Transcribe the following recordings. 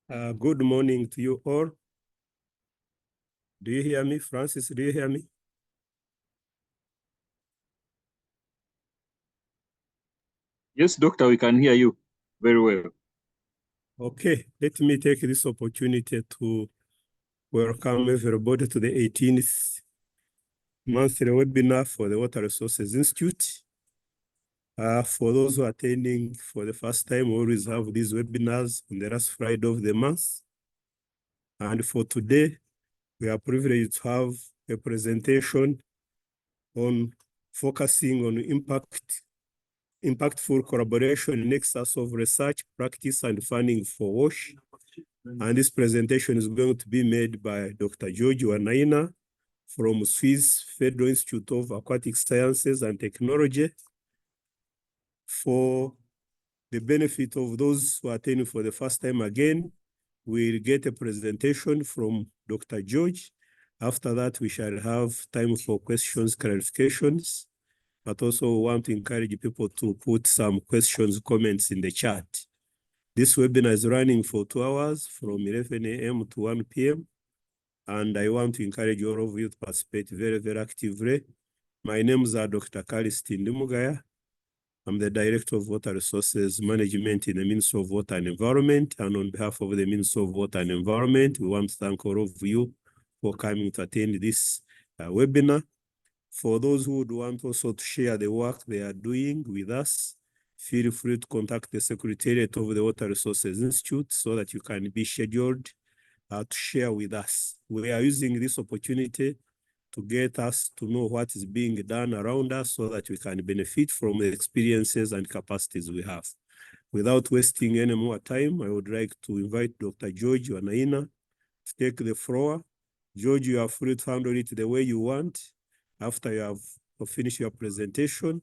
Good morning to you all. Do you hear me? Francis, do you hear me? Yes, doctor, we can hear you very well. Okay, let me take this opportunity to welcome everybody to the 18th monthly webinar for the Water Resources Institute. For those who are attending for the first time, we always have these webinars on the last Friday of the month. And for today, we are privileged to have a presentation on focusing on impactful collaboration, nexus of research, practice, and funding for WASH. And this presentation is going to be made by Dr. George Wanaina from Swiss Federal Institute of Aquatic Sciences and Technology. For the benefit of those who are attending for the first time again, we'll get a presentation from Dr. George. After that, we shall have time for questions, clarifications, but also want to encourage people to put some questions, comments in the chat. This webinar is running for 2 hours from 11 a.m. to 1 p.m. And I want to encourage all of you to participate very, very actively. My name is Dr. Kalistin Limugaya. I'm the Director of Water Resources Management in the Ministry of Water and Environment. And on behalf of the Ministry of Water and Environment, we want to thank all of you for coming to attend this webinar. For those who would want also to share the work they are doing with us, feel free to contact the Secretariat of the Water Resources Institute so that you can be scheduled to share with us. We are using this opportunity to get us to know what is being done around us so that we can benefit from the experiences and capacities we have. Without wasting any more time, I would like to invite Dr. George Wanaina to take the floor. George, you are free to handle it the way you want. After you have finished your presentation,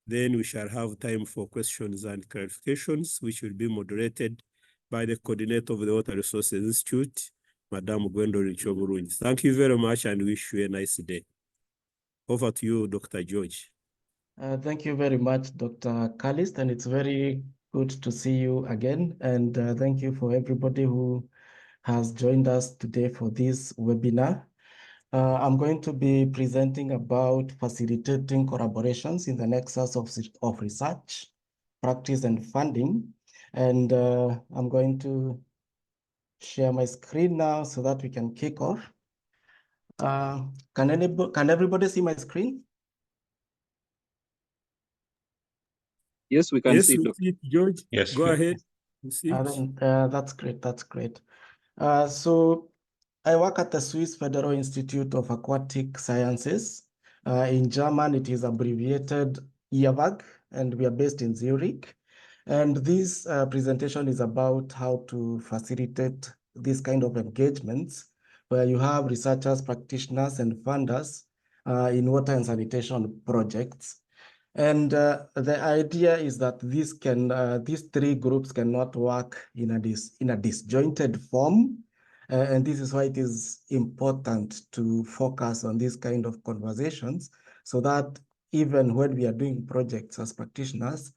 then we shall have time for questions and clarifications, which will be moderated by the coordinator of the Water Resources Institute, Madam Gwendolyn Choburungi. Thank you very much and wish you a nice day. Over to you, Dr. George. Thank you very much, Dr. Kalist, and it's very good to see you again. And thank you for everybody who has joined us today for this webinar. I'm going to be presenting about facilitating collaborations in the nexus of research, practice, and funding. And I'm going to share my screen now so that we can kick off. Can everybody see my screen? Yes, we can see it, Dr. George. Yes. Go ahead. That's great. That's great. So I work at the Swiss Federal Institute of Aquatic Sciences. In German, it is abbreviated Eawag, and we are based in Zurich. And this presentation is about how to facilitate this kind of engagements where you have researchers, practitioners, and funders in water and sanitation projects. And the idea is that these three groups cannot work in a disjointed form. And this is why it is important to focus on these kind of conversations so that even when we are doing projects as practitioners,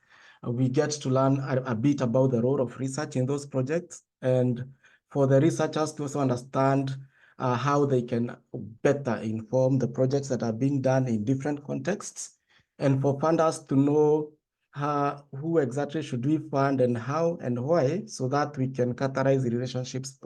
we get to learn a bit about the role of research in those projects. And for the researchers to also understand how they can better inform the projects that are being done in different contexts. And for funders to know who exactly should we fund and how and why, so that we can categorize the relationships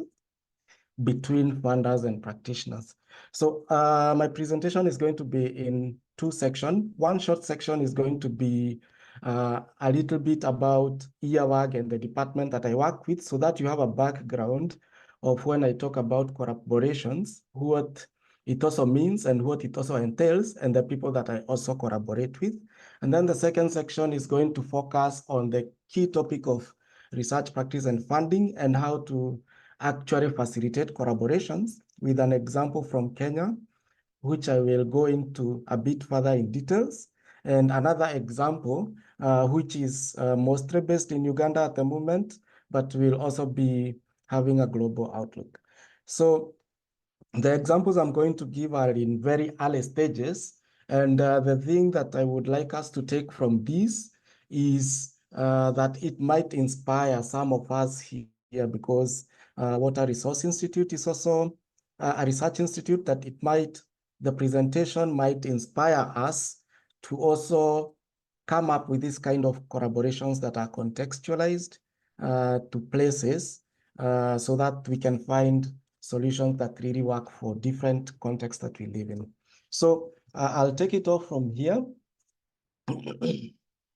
between funders and practitioners. So my presentation is going to be in two sections. One short section is going to be a little bit about Eawag and the department that I work with, so that you have a background of when I talk about collaborations, what it also means and what it also entails, and the people that I also collaborate with. And then the second section is going to focus on the key topic of research, practice, and funding, and how to actually facilitate collaborations with an example from Kenya, which I will go into a bit further in details, and another example, which is mostly based in Uganda at the moment, but will also be having a global outlook. So the examples I'm going to give are in very early stages, and the thing that I would like us to take from this is that it might inspire some of us here, because Water Resource Institute is also a research institute that the presentation might inspire us to also come up with this kind of collaborations that are contextualized to places so that we can find solutions that really work for different contexts that we live in. So I'll take it off from here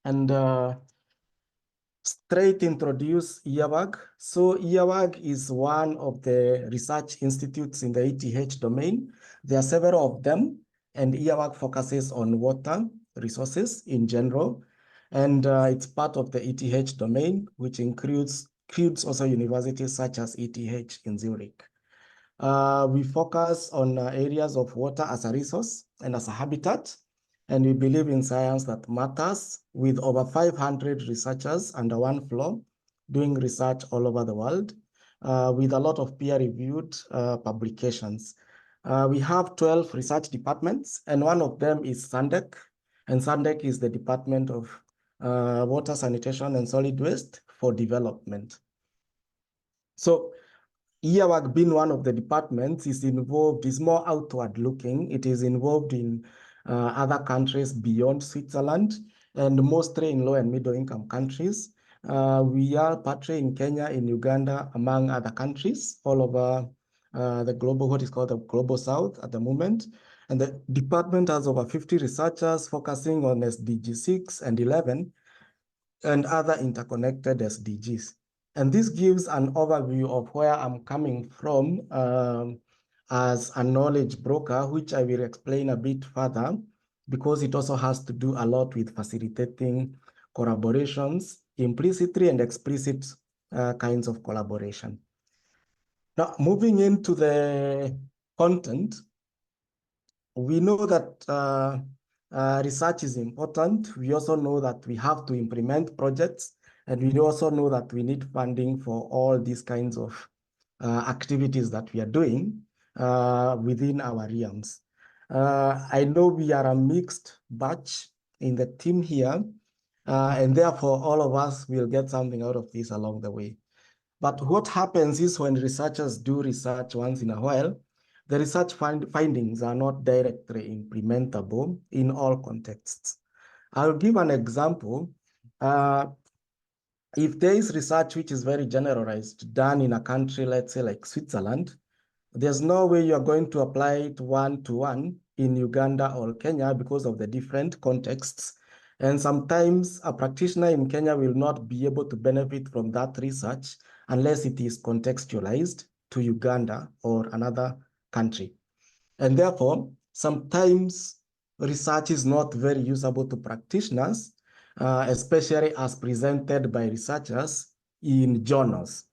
and straight introduce Eawag. So Eawag is one of the research institutes in the ETH domain. There are several of them, and Eawag focuses on water resources in general. And it's part of the ETH domain, which includes also universities such as ETH in Zurich. We focus on areas of water as a resource and as a habitat, and we believe in science that matters, with over 500 researchers under one floor doing research all over the world with a lot of peer-reviewed publications. We have 12 research departments, and one of them is Sandec, and Sandec is the Department of Water, Sanitation, and Solid Waste for Development. So Eawag, being one of the departments, is more outward looking. It is involved in other countries beyond Switzerland, and mostly in low and middle income countries. We are partly in Kenya, in Uganda, among other countries, all over what is called the Global South at the moment. And the department has over 50 researchers focusing on SDG 6 and 11 and other interconnected SDGs. And this gives an overview of where I'm coming from as a knowledge broker, which I will explain a bit further, because it also has to do a lot with facilitating collaborations, implicitly and explicit kinds of collaboration. Now, moving into the content, we know that research is important. We also know that we have to implement projects, and we also know that we need funding for all these kinds of activities that we are doing within our realms. I know we are a mixed batch in the team here, and therefore all of us will get something out of this along the way. But what happens is when researchers do research once in a while, the research findings are not directly implementable in all contexts. I'll give an example. If there is research which is very generalized, done in a country, let's say like Switzerland, there's no way you're going to apply it one-to-one in Uganda or Kenya because of the different contexts. And sometimes a practitioner in Kenya will not be able to benefit from that research unless it is contextualized to Uganda or another country. And therefore, sometimes research is not very usable to practitioners, especially as presented by researchers in journals,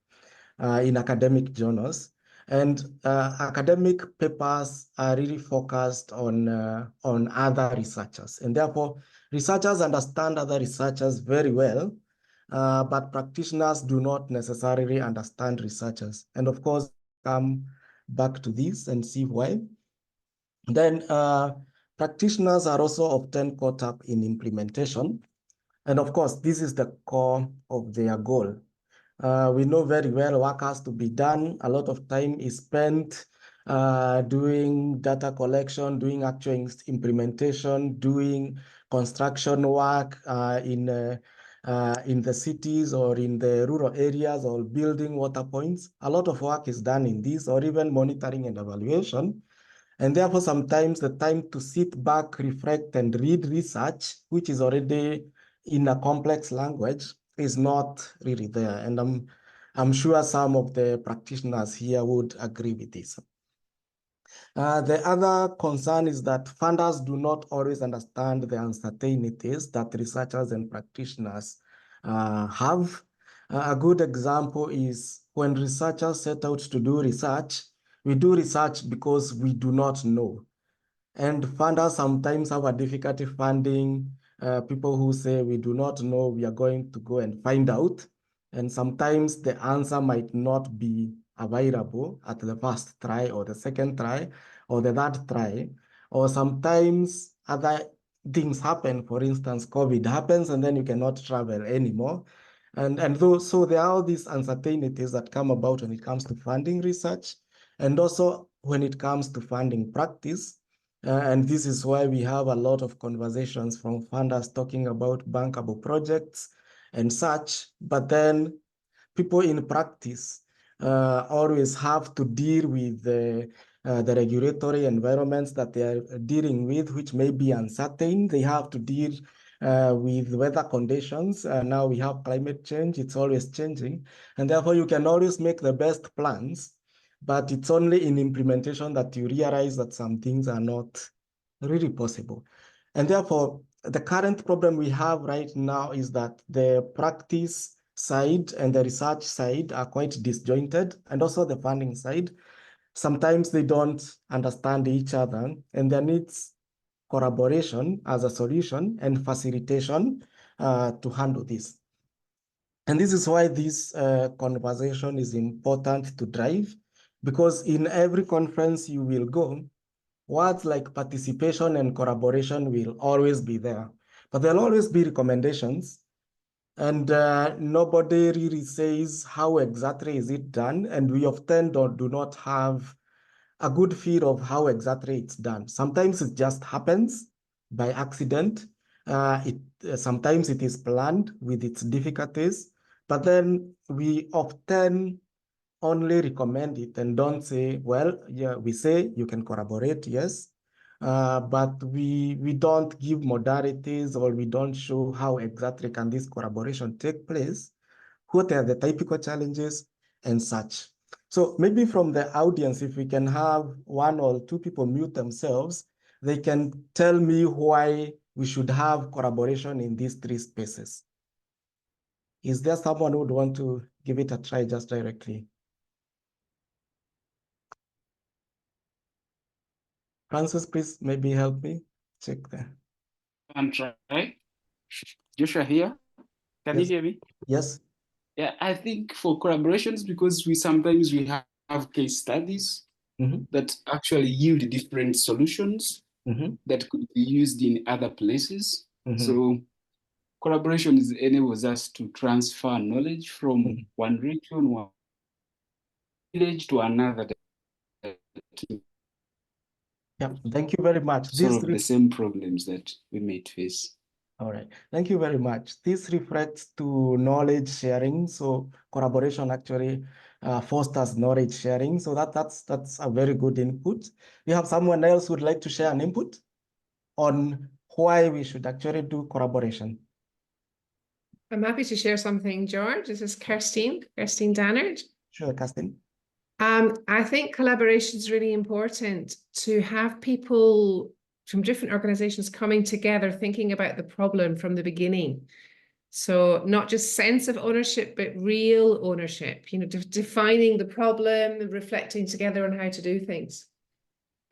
in academic journals. And academic papers are really focused on other researchers. And therefore, researchers understand other researchers very well, but practitioners do not necessarily understand researchers. And of course, come back to this and see why. Then practitioners are also often caught up in implementation. And of course, this is the core of their goal. We know very well work has to be done. A lot of time is spent doing data collection, doing actual implementation, doing construction work in the cities or in the rural areas, or building water points. A lot of work is done in this, or even monitoring and evaluation. And therefore, sometimes the time to sit back, reflect, and read research, which is already in a complex language, is not really there. And I'm sure some of the practitioners here would agree with this. The other concern is that funders do not always understand the uncertainties that researchers and practitioners have. A good example is when researchers set out to do research, we do research because we do not know. And funders sometimes have a difficulty funding people who say, we do not know, we are going to go and find out. And sometimes the answer might not be available at the first try or the second try or the third try. Or sometimes other things happen. For instance, COVID happens and then you cannot travel anymore. So there are all these uncertainties that come about when it comes to funding research, and also when it comes to funding practice. And this is why we have a lot of conversations from funders talking about bankable projects and such. But then people in practice always have to deal with the regulatory environments that they are dealing with, which may be uncertain. They have to deal with weather conditions. Now we have climate change, it's always changing. And therefore you can always make the best plans, but it's only in implementation that you realize that some things are not really possible. And therefore, the current problem we have right now is that the practice side and the research side are quite disjointed, and also the funding side. Sometimes they don't understand each other, and there needs collaboration as a solution and facilitation to handle this. And this is why this conversation is important to drive, because in every conference you will go, words like participation and collaboration will always be there, but there'll always be recommendations, and nobody really says how exactly is it done, and we often do not have a good feel of how exactly it's done. Sometimes it just happens by accident. Sometimes it is planned with its difficulties, but then we often only recommend it and don't say, well, yeah, we say you can collaborate, yes, but we don't give modalities, or we don't show how exactly can this collaboration take place, what are the typical challenges and such. So maybe from the audience, if we can have one or two people mute themselves, they can tell me why we should have collaboration in these three spaces. Is there someone who would want to give it a try just directly? Francis, please maybe help me check there. I'm trying. Joshua here. Can you Yes. hear me? Yes. Yeah, I think for collaborations, because we sometimes have case studies that actually yield different solutions that could be used in other places. So collaboration enables us to transfer knowledge from one region, one village to another. Yeah, thank you very much. Solve the same problems that we might face. All right, thank you very much. This reflects to knowledge sharing. So collaboration actually fosters knowledge sharing. So that's a very good input. You have someone else who would like to share an input on why we should actually do collaboration? I'm happy to share something, George. This is Kirstine Dannard. Sure, Kirstine. I think collaboration is really important, to have people from different organizations coming together, thinking about the problem from the beginning. So not just sense of ownership, but real ownership, defining the problem, reflecting together on how to do things.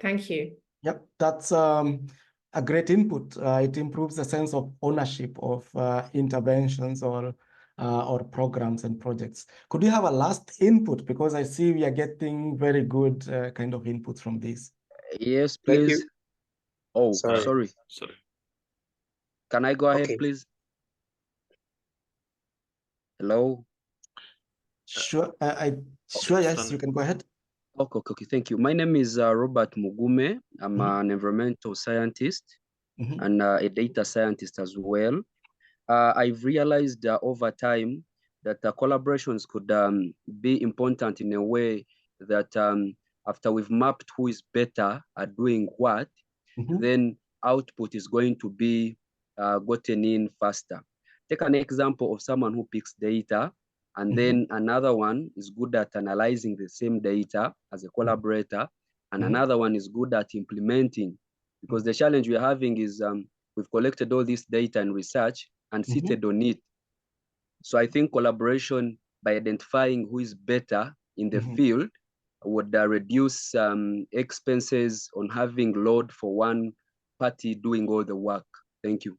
Thank you. Yep, that's a great input. It improves the sense of ownership of interventions or programs and projects. Could we have a last input? Because I see we are getting very good kind of input from this. Yes, please. Oh, sorry. Can I go ahead, please? Hello? Sure, sure, yes, you can go ahead. Okay, thank you. My name is Robert Mugume. I'm an environmental scientist and a data scientist as well. I've realized over time that collaborations could be important in a way that after we've mapped who is better at doing what, then output is going to be gotten in faster. Take an example of someone who picks data, and then another one is good at analyzing the same data as a collaborator, and another one is good at implementing. Because the challenge we're having is we've collected all this data and research and seated on it. So I think collaboration, by identifying who is better in the field, would reduce expenses on having load for one party doing all the work. Thank you.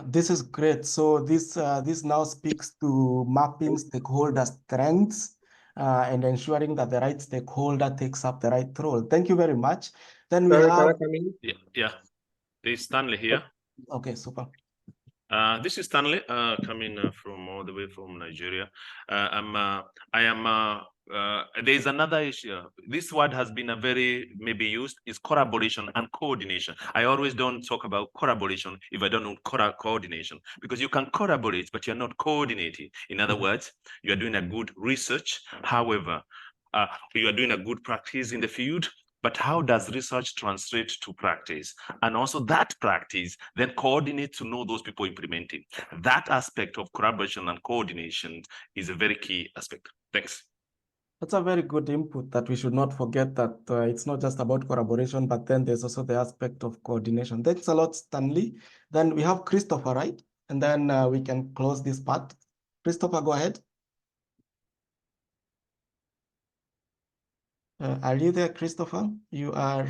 This is great. So this now speaks to mapping stakeholder strengths and ensuring that the right stakeholder takes up the right role. Thank you very much. Then we have... Yeah, there's Stanley here. Okay, super. This is Stanley, coming from all the way from Nigeria. There's another issue. This word has been maybe used, is collaboration and coordination. I always don't talk about collaboration if I don't know coordination, because you can collaborate, but you're not coordinating. In other words, you are doing a good research. However, you are doing a good practice in the field, but how does research translate to practice? And also that practice then coordinate to know those people implementing. That aspect of collaboration and coordination is a very key aspect. Thanks. That's a very good input, that we should not forget that it's not just about collaboration, but then there's also the aspect of coordination. Thanks a lot, Stanley. Then we have Christopher, right? And then we can close this part. Christopher, go ahead. Are you there, Christopher? You are.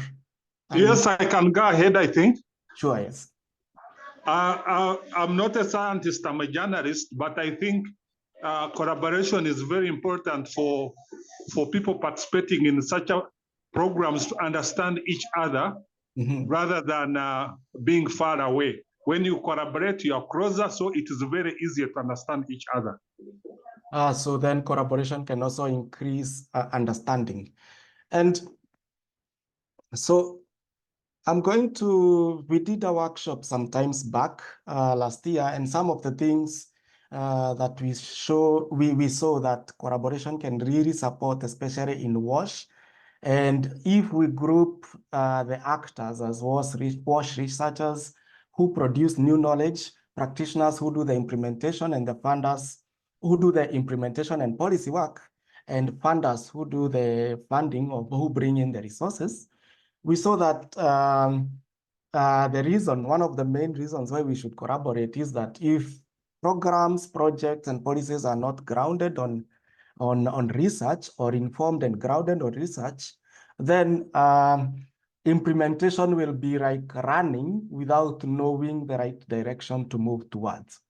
Yes, I can go ahead, I think. Sure, yes. I'm not a scientist, I'm a journalist, but I think collaboration is very important for people participating in such programs to understand each other rather than being far away. When you collaborate, you are closer, so it is very easy to understand each other. So then collaboration can also increase understanding. And so we did a workshop sometimes back last year, and some of the things that we saw that collaboration can really support, especially in WASH. And if we group the actors as WASH researchers who produce new knowledge, practitioners who do the implementation, and the funders who do the implementation and policy work, and funders who do the funding or who bring in the resources, we saw that one of the main reasons why we should collaborate is that if programs, projects, and policies are not grounded on research, or informed and grounded on research, then implementation will be like running without knowing the right direction to move towards.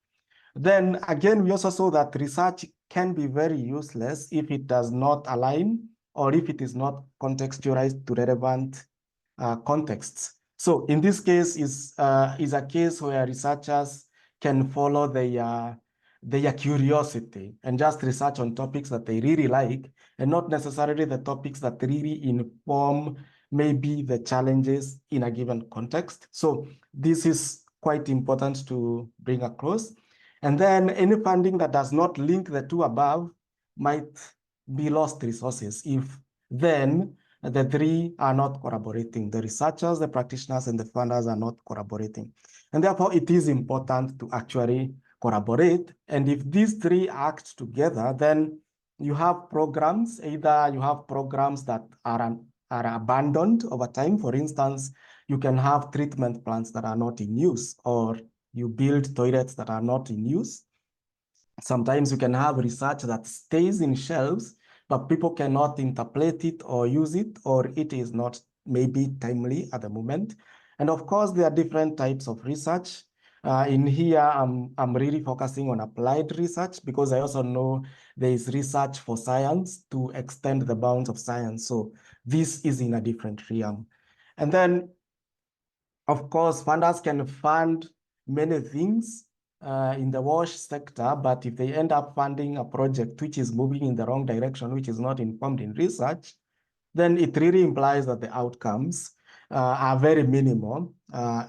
Then again, we also saw that research can be very useless if it does not align, or if it is not contextualized to relevant contexts. So in this case is a case where researchers can follow their curiosity and just research on topics that they really like, and not necessarily the topics that really inform maybe the challenges in a given context. So this is quite important to bring across. And then any funding that does not link the two above might be lost resources if then the three are not collaborating. The researchers, the practitioners, and the funders are not collaborating. And therefore, it is important to actually collaborate. And if these three act together, then you have programs, either you have programs that are abandoned over time. For instance, you can have treatment plants that are not in use, or you build toilets that are not in use. Sometimes you can have research that stays in shelves, but people cannot interpret it or use it, or it is not maybe timely at the moment. And of course, there are different types of research. In here, I'm really focusing on applied research, because I also know there is research for science to extend the bounds of science. So this is in a different realm. And then, of course, funders can fund many things in the WASH sector, but if they end up funding a project which is moving in the wrong direction, which is not informed in research, then it really implies that the outcomes are very minimal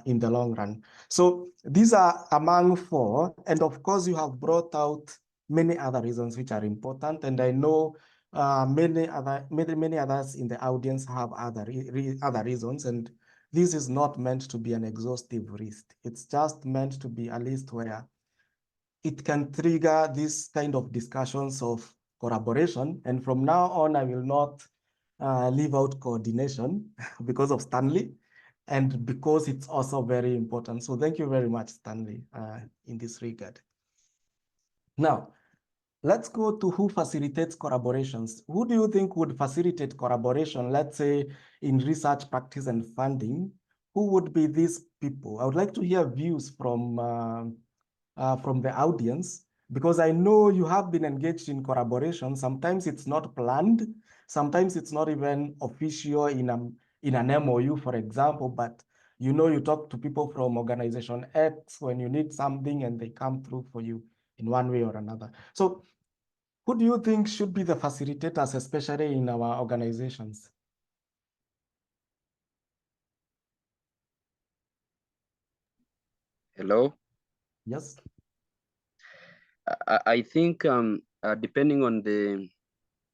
in the long run. So these are among four, and of course you have brought out many other reasons which are important, and I know many others in the audience have other reasons, and this is not meant to be an exhaustive list. It's just meant to be a list where it can trigger this kind of discussions of collaboration. And from now on, I will not leave out coordination because of Stanley, and because it's also very important. So thank you very much, Stanley, in this regard. Now, let's go to who facilitates collaborations. Who do you think would facilitate collaboration, let's say in research, practice, and funding? Who would be these people? I would like to hear views from the audience, because I know you have been engaged in collaboration. Sometimes it's not planned. Sometimes it's not even official in an MOU, for example, but You know, you talk to people from organization X when you need something and they come through for you in one way or another. So who do you think should be the facilitators, especially in our organizations? Hello? Yes. I think depending on the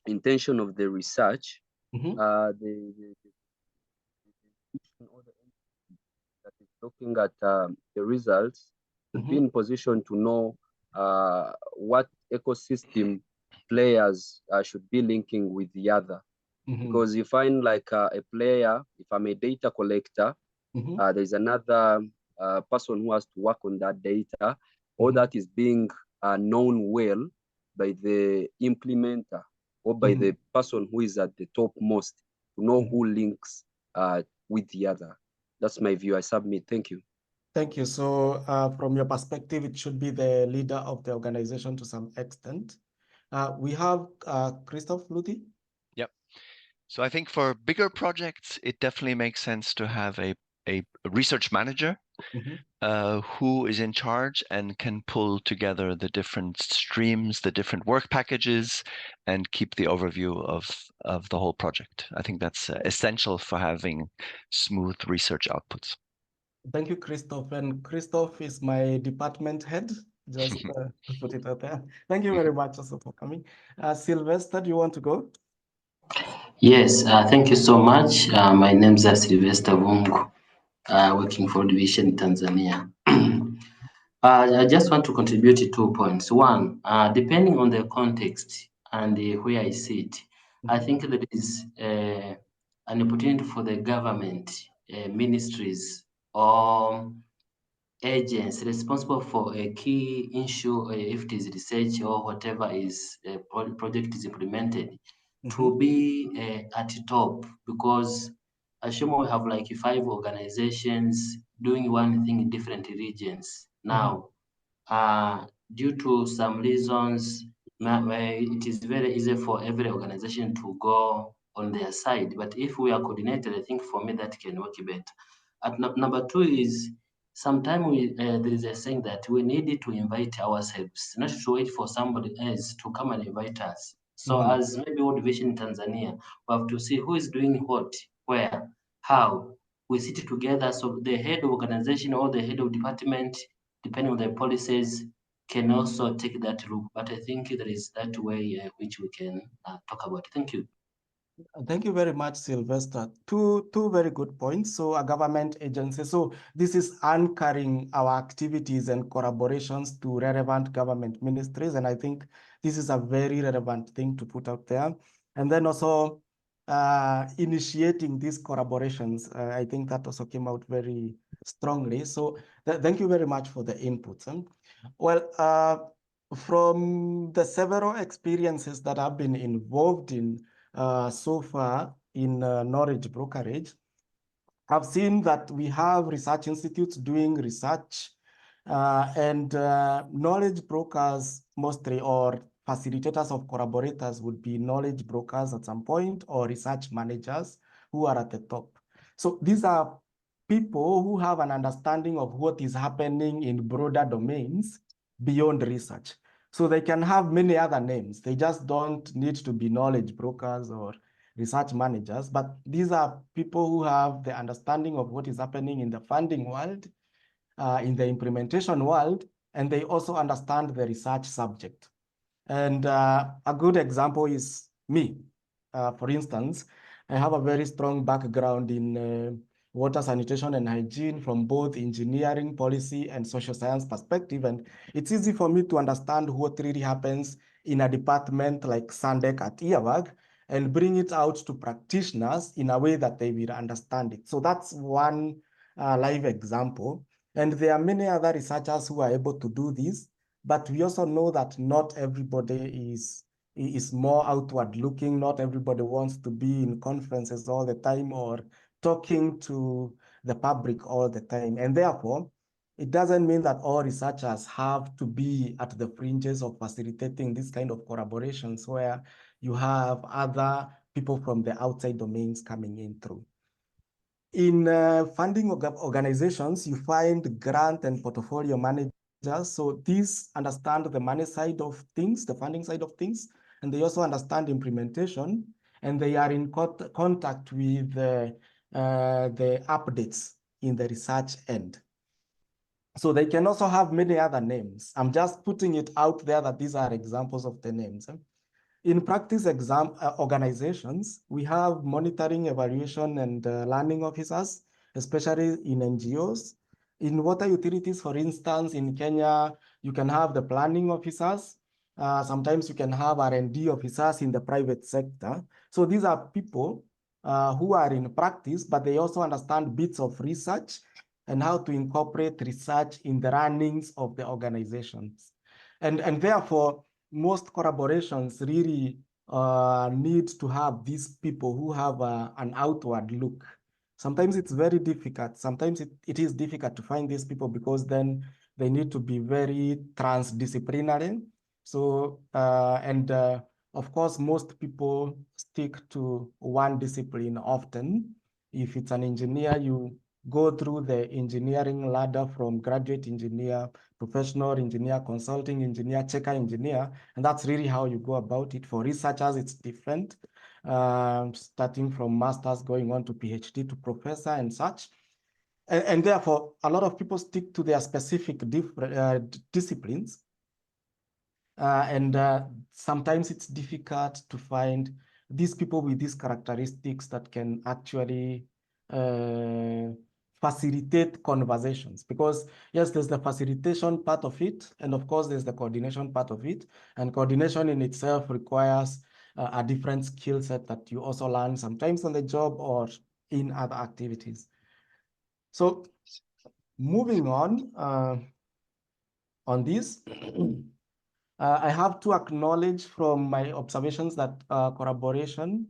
intention of the research, the that is looking at the results to be in position to know what ecosystem players should be linking with the other. Because you find like a player, if I'm a data collector, there's another person who has to work on that data, or that is being known well by the implementer or by the person who is at the top most to know who links with the other. That's my view. I submit. Thank you. Thank you. So from your perspective, it should be the leader of the organization to some extent. We have Christoph Luthi. Yep. So I think for bigger projects, it definitely makes sense to have a research manager who is in charge and can pull together the different streams, the different work packages, and keep the overview of the whole project. I think that's essential for having smooth research outputs. Thank you, Christoph. And Christoph is my department head, just to put it out there. Thank you very much also for coming. Sylvester, do you want to go? Yes, thank you so much. My name is Sylvester Vungu, working for Division Tanzania. I just want to contribute to 2 points. One, depending on the context and where I sit, I think there is an opportunity for the government, ministries, or agents responsible for a key issue, if it is research or whatever is project is implemented, to be at the top, because assume we have like 5 organizations doing one thing in different regions. Now, due to some reasons, it is very easy for every organization to go on their side. But if we are coordinated, I think for me that can work better. Number 2 is sometimes there is a saying that we need to invite ourselves, not to wait for somebody else to come and invite us. So as maybe World Vision in Tanzania, we have to see who is doing what, where, how. We sit together, so the head of organization or the head of department, depending on the policies, can also take that route. But I think there is that way which we can talk about. Thank you. Thank you very much, Sylvester. Two very good points. So a government agency. So this is anchoring our activities and collaborations to relevant government ministries. And I think this is a very relevant thing to put out there. And then also initiating these collaborations. I think that also came out very strongly. So thank you very much for the inputs. Well, from the several experiences that I've been involved in so far in knowledge brokerage, I've seen that we have research institutes doing research and knowledge brokers mostly, or facilitators of collaborators would be knowledge brokers at some point, or research managers who are at the top. So these are people who have an understanding of what is happening in broader domains beyond research. So they can have many other names. They just don't need to be knowledge brokers or research managers, but these are people who have the understanding of what is happening in the funding world, in the implementation world, and they also understand the research subject. And a good example is me. For instance, I have a very strong background in water, sanitation, and hygiene from both engineering, policy, and social science perspective. And it's easy for me to understand what really happens in a department like Sandec at Eawag and bring it out to practitioners in a way that they will understand it. So that's one live example. And there are many other researchers who are able to do this, but we also know that not everybody is more outward looking. Not everybody wants to be in conferences all the time or talking to the public all the time. And therefore, it doesn't mean that all researchers have to be at the fringes of facilitating this kind of collaborations where you have other people from the outside domains coming in through. In funding organizations, you find grant and portfolio managers. So these understand the money side of things, the funding side of things, and they also understand implementation, and they are in contact with the updates in the research end. So they can also have many other names. I'm just putting it out there that these are examples of the names. In practice organizations, we have monitoring, evaluation, and learning officers, especially in NGOs. In water utilities, for instance, in Kenya, you can have the planning officers. Sometimes you can have R&D officers in the private sector. So these are people who are in practice, but they also understand bits of research and how to incorporate research in the runnings of the organizations. And therefore, most collaborations really need to have these people who have an outward look. Sometimes it's very difficult. Sometimes it is difficult to find these people because then they need to be very transdisciplinary. So, of course, most people stick to one discipline often. If it's an engineer, you go through the engineering ladder from graduate engineer, professional engineer, consulting engineer, checker engineer, and that's really how you go about it. For researchers, it's different, starting from master's, going on to PhD, to professor and such. And therefore, a lot of people stick to their specific disciplines. Sometimes it's difficult to find these people with these characteristics that can actually facilitate conversations, because yes, there's the facilitation part of it, and of course there's the coordination part of it, and coordination in itself requires a different skill set that you also learn sometimes on the job or in other activities. So moving on this, I have to acknowledge from my observations that collaboration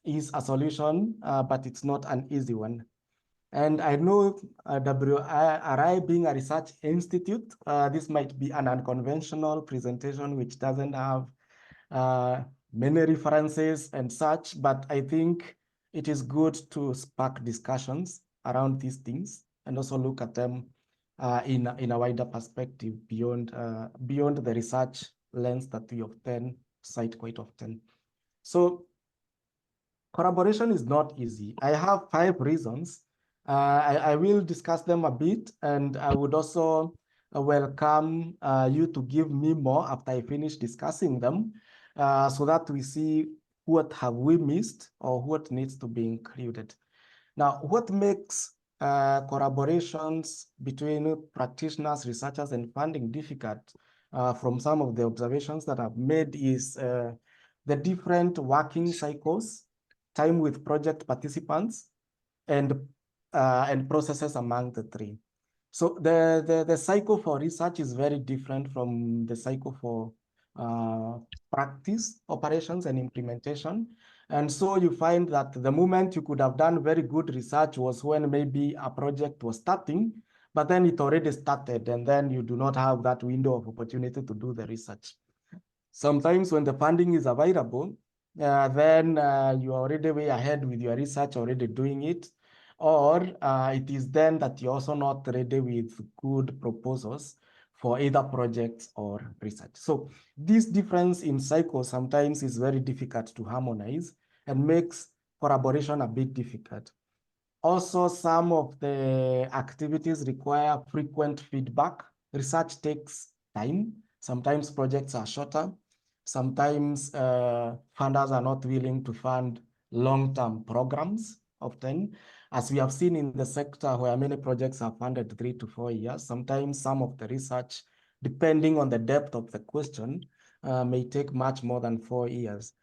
is a solution, but it's not an easy one. And I know WRI being a research institute, this might be an unconventional presentation which doesn't have many references and such, but I think it is good to spark discussions around these things and also look at them in a wider perspective beyond the research lens that we often cite quite often. So collaboration is not easy. I have 5 reasons. I will discuss them a bit, and I would also welcome you to give me more after I finish discussing them, so that we see what have we missed or what needs to be included. Now, what makes collaborations between practitioners, researchers, and funding difficult from some of the observations that I've made is the different working cycles, time with project participants, and processes among the 3. So the cycle for research is very different from the cycle for practice, operations, and implementation. And so you find that the moment you could have done very good research was when maybe a project was starting, but then it already started, and then you do not have that window of opportunity to do the research. Sometimes when the funding is available, then you are already way ahead with your research, already doing it, or it is then that you're also not ready with good proposals for either projects or research. So this difference in cycle sometimes is very difficult to harmonize and makes collaboration a bit difficult. Also, some of the activities require frequent feedback. Research takes time. Sometimes projects are shorter. Sometimes funders are not willing to fund long-term programs often, as we have seen in the sector where many projects are funded 3 to 4 years. Sometimes some of the research, depending on the depth of the question, may take much more than 4 years.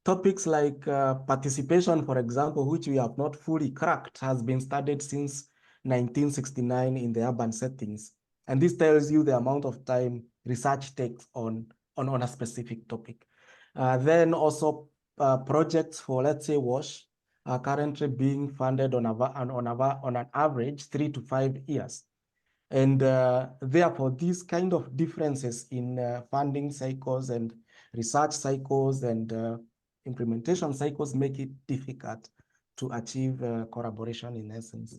Topics like participation, for example, which we have not fully cracked, has been studied since 1969 in the urban settings. And this tells you the amount of time research takes on a specific topic. Then also projects for, let's say, WASH are currently being funded on an average 3 to 5 years. And therefore, these kind of differences in funding cycles and research cycles and implementation cycles make it difficult to achieve collaboration in essence.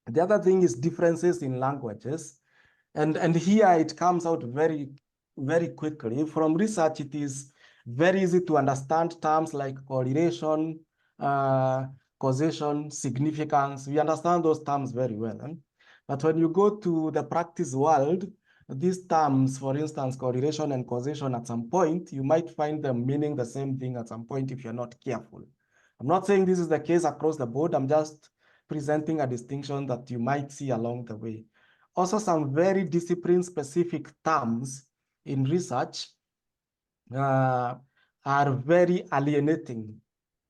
The other thing is differences in languages. And here it comes out very, very quickly. From research, it is very easy to understand terms like correlation, causation, significance. We understand those terms very well. But when you go to the practice world, these terms, for instance, correlation and causation, at some point, you might find them meaning the same thing at some point if you're not careful. I'm not saying this is the case across the board. I'm just presenting a distinction that you might see along the way. Also, some very discipline-specific terms in research are very alienating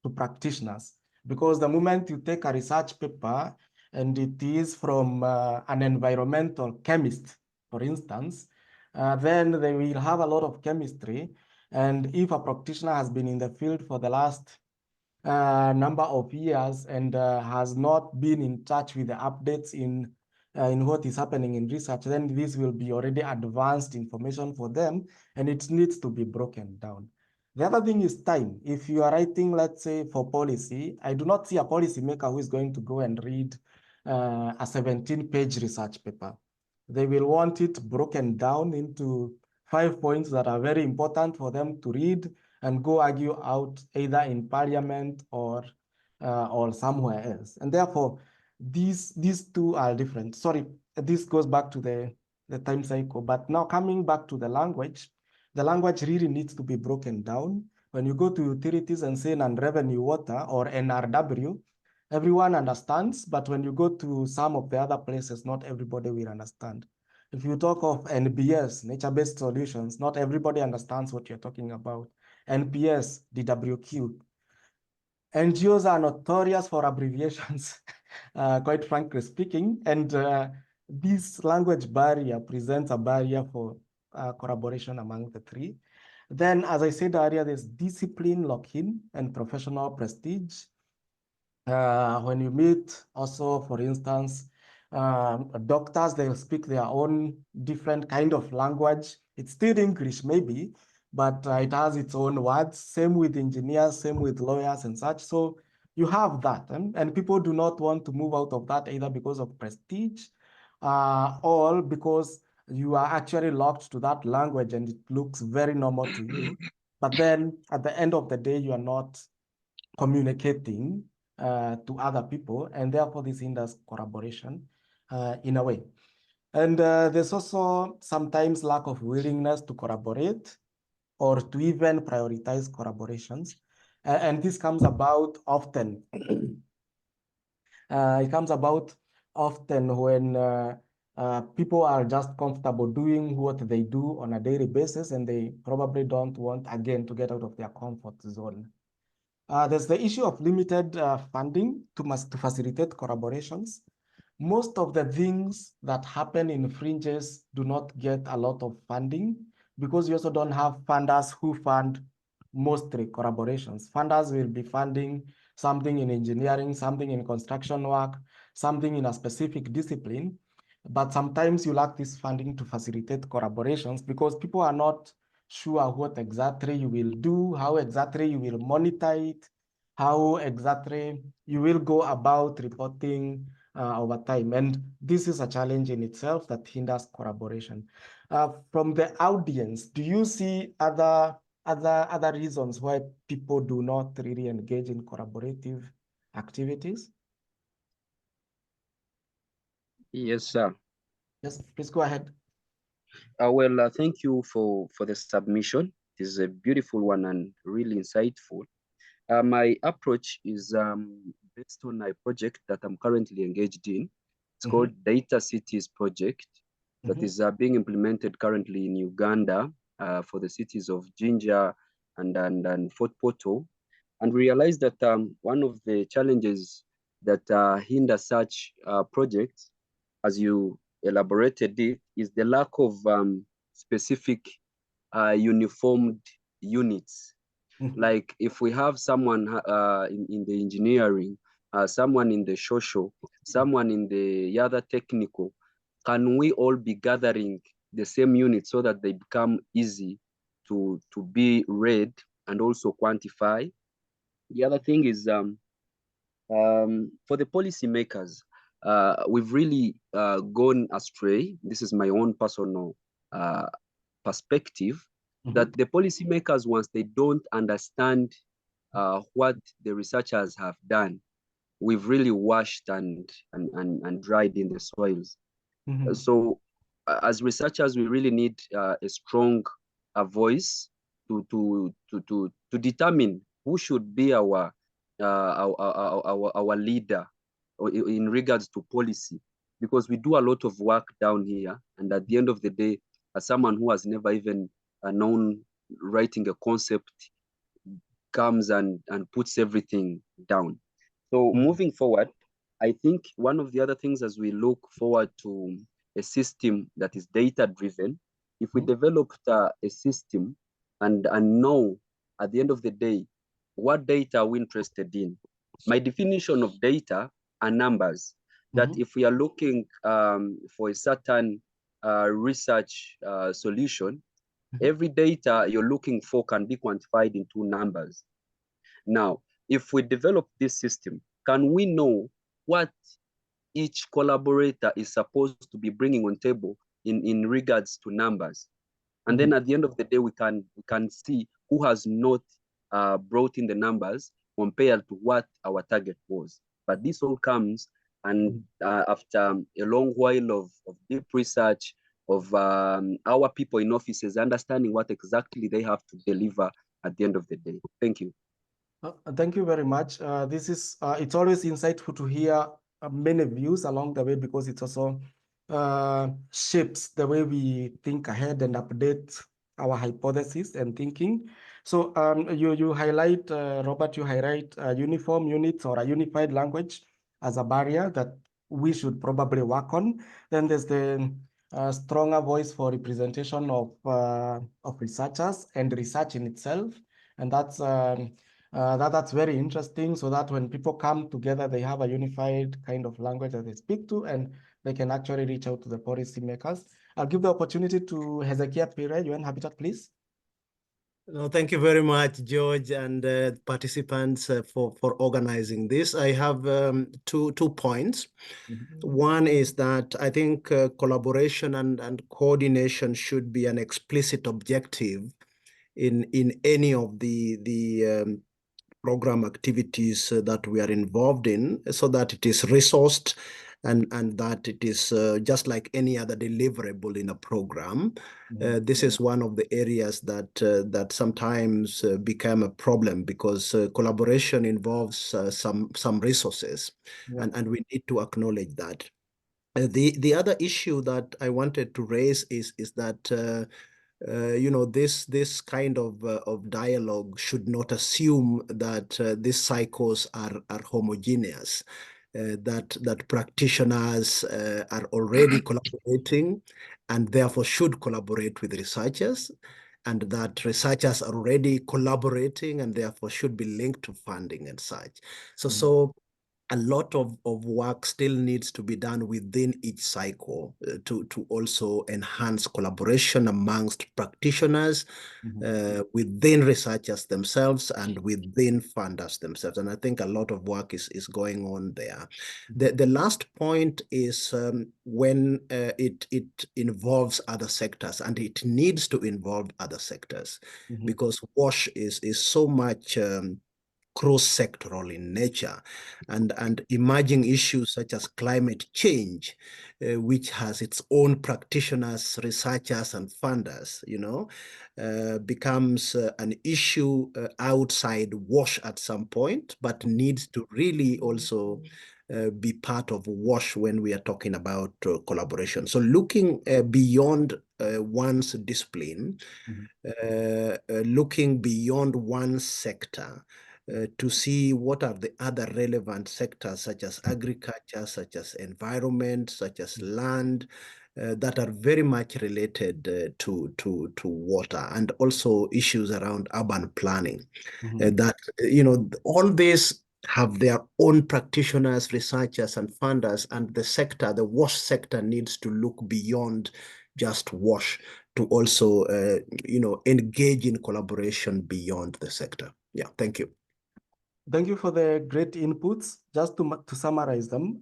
to practitioners, because the moment you take a research paper and it is from an environmental chemist, for instance, then they will have a lot of chemistry. And if a practitioner has been in the field for the last number of years and has not been in touch with the updates in what is happening in research, then this will be already advanced information for them, and it needs to be broken down. The other thing is time. If you are writing, let's say, for policy, I do not see a policymaker who is going to go and read a 17-page research paper. They will want it broken down into 5 points that are very important for them to read and go argue out either in parliament or somewhere else. And therefore, these two are different. Sorry, this goes back to the time cycle. But now coming back to the language really needs to be broken down. When you go to utilities and say non-revenue water or NRW, everyone understands, but when you go to some of the other places, not everybody will understand. If you talk of NBS, nature-based solutions, not everybody understands what you're talking about. NPS, DWQ. NGOs are notorious for abbreviations, quite frankly speaking, and this language barrier presents a barrier for collaboration among the three. Then, as I said earlier, there's discipline lock-in and professional prestige. When you meet also, for instance, doctors, they'll speak their own different kind of language. It's still English maybe, but it has its own words. Same with engineers, same with lawyers and such. So you have that. And people do not want to move out of that either because of prestige or because you are actually locked to that language and it looks very normal to you. But then at the end of the day, you are not communicating to other people, and therefore this hinders collaboration in a way. And there's also sometimes lack of willingness to collaborate or to even prioritize collaborations. And this comes about often. It comes about often when people are just comfortable doing what they do on a daily basis, and they probably don't want, again, to get out of their comfort zone. There's the issue of limited funding to facilitate collaborations. Most of the things that happen in fringes do not get a lot of funding because you also don't have funders who fund mostly collaborations. Funders will be funding something in engineering, something in construction work, something in a specific discipline. But sometimes you lack this funding to facilitate collaborations because people are not sure what exactly you will do, how exactly you will monitor it, how exactly you will go about reporting over time. And this is a challenge in itself that hinders collaboration. From the audience, do you see other reasons why people do not really engage in collaborative activities? Yes, sir. Yes, please go ahead. Well, thank you for the submission. It is a beautiful one and really insightful. My approach is based on a project that I'm currently engaged in. It's called Data Cities Project that is being implemented currently in Uganda for the cities of Jinja and Fort Portal. And we realized that one of the challenges that hinder such projects, as you elaborated it, is the lack of specific uniformed units. Like if we have someone in the engineering, someone in the social, someone in the other technical, can we all be gathering the same unit so that they become easy to be read and also quantify? The other thing is For the policymakers, we've really gone astray. This is my own personal perspective, that the policymakers, once they don't understand what the researchers have done, we've really washed and dried in the soils. So as researchers, we really need a strong voice to determine who should be our leader in regards to policy, because we do a lot of work down here, and at the end of the day, as someone who has never even known writing a concept comes and puts everything down. So moving forward, I think one of the other things, as we look forward to a system that is data driven, if we developed a system and know at the end of the day, what data are we interested in? My definition of data are numbers. That if we are looking for a certain research solution, every data you're looking for can be quantified into numbers. Now, if we develop this system, can we know what each collaborator is supposed to be bringing on table in regards to numbers? And then at the end of the day, we can see who has not brought in the numbers compared to what our target was. But this all comes and after a long while of deep research, of our people in offices understanding what exactly they have to deliver at the end of the day. Thank you. Thank you very much. This is it's always insightful to hear many views along the way, because it also shapes the way we think ahead and update our hypothesis and thinking. So you highlight, Robert, you highlight uniform units or a unified language as a barrier that we should probably work on. Then there's the stronger voice for representation of researchers and research in itself, and that's that's very interesting, so that when people come together, they have a unified kind of language that they speak to, and they can actually reach out to the policymakers. I'll give the opportunity to Hezekiah Pire, UN Habitat, please. No, thank you very much, George, and participants for organizing this. I have two points. One is that I think collaboration and coordination should be an explicit objective in any of the program activities that we are involved in, so that it is resourced and that it is just like any other deliverable in a program. This is one of the areas that sometimes become a problem, because collaboration involves some resources, and we need to acknowledge that. The other issue that I wanted to raise is that you know, this kind of dialogue should not assume that these cycles are homogeneous, that practitioners are already collaborating and therefore should collaborate with researchers, and that researchers are already collaborating and therefore should be linked to funding and such. So a lot of work still needs to be done within each cycle to also enhance collaboration amongst practitioners, within researchers themselves, and within funders themselves. And I think a lot of work is going on there. The last point is when it involves other sectors, and it needs to involve other sectors, because WASH is so much cross-sectoral in nature, and emerging issues such as climate change, which has its own practitioners, researchers, and funders, you know, becomes an issue outside WASH at some point, but needs to really also be part of WASH when we are talking about collaboration. So looking beyond one's discipline, looking beyond one sector, to see what are the other relevant sectors, such as agriculture, such as environment, such as land, that are very much related to water, and also issues around urban planning. That, you know, all these have their own practitioners, researchers, and funders, and the sector, the WASH sector, needs to look beyond just WASH to also, you know, engage in collaboration beyond the sector. Yeah, thank you. Thank you for the great inputs. Just to summarize them,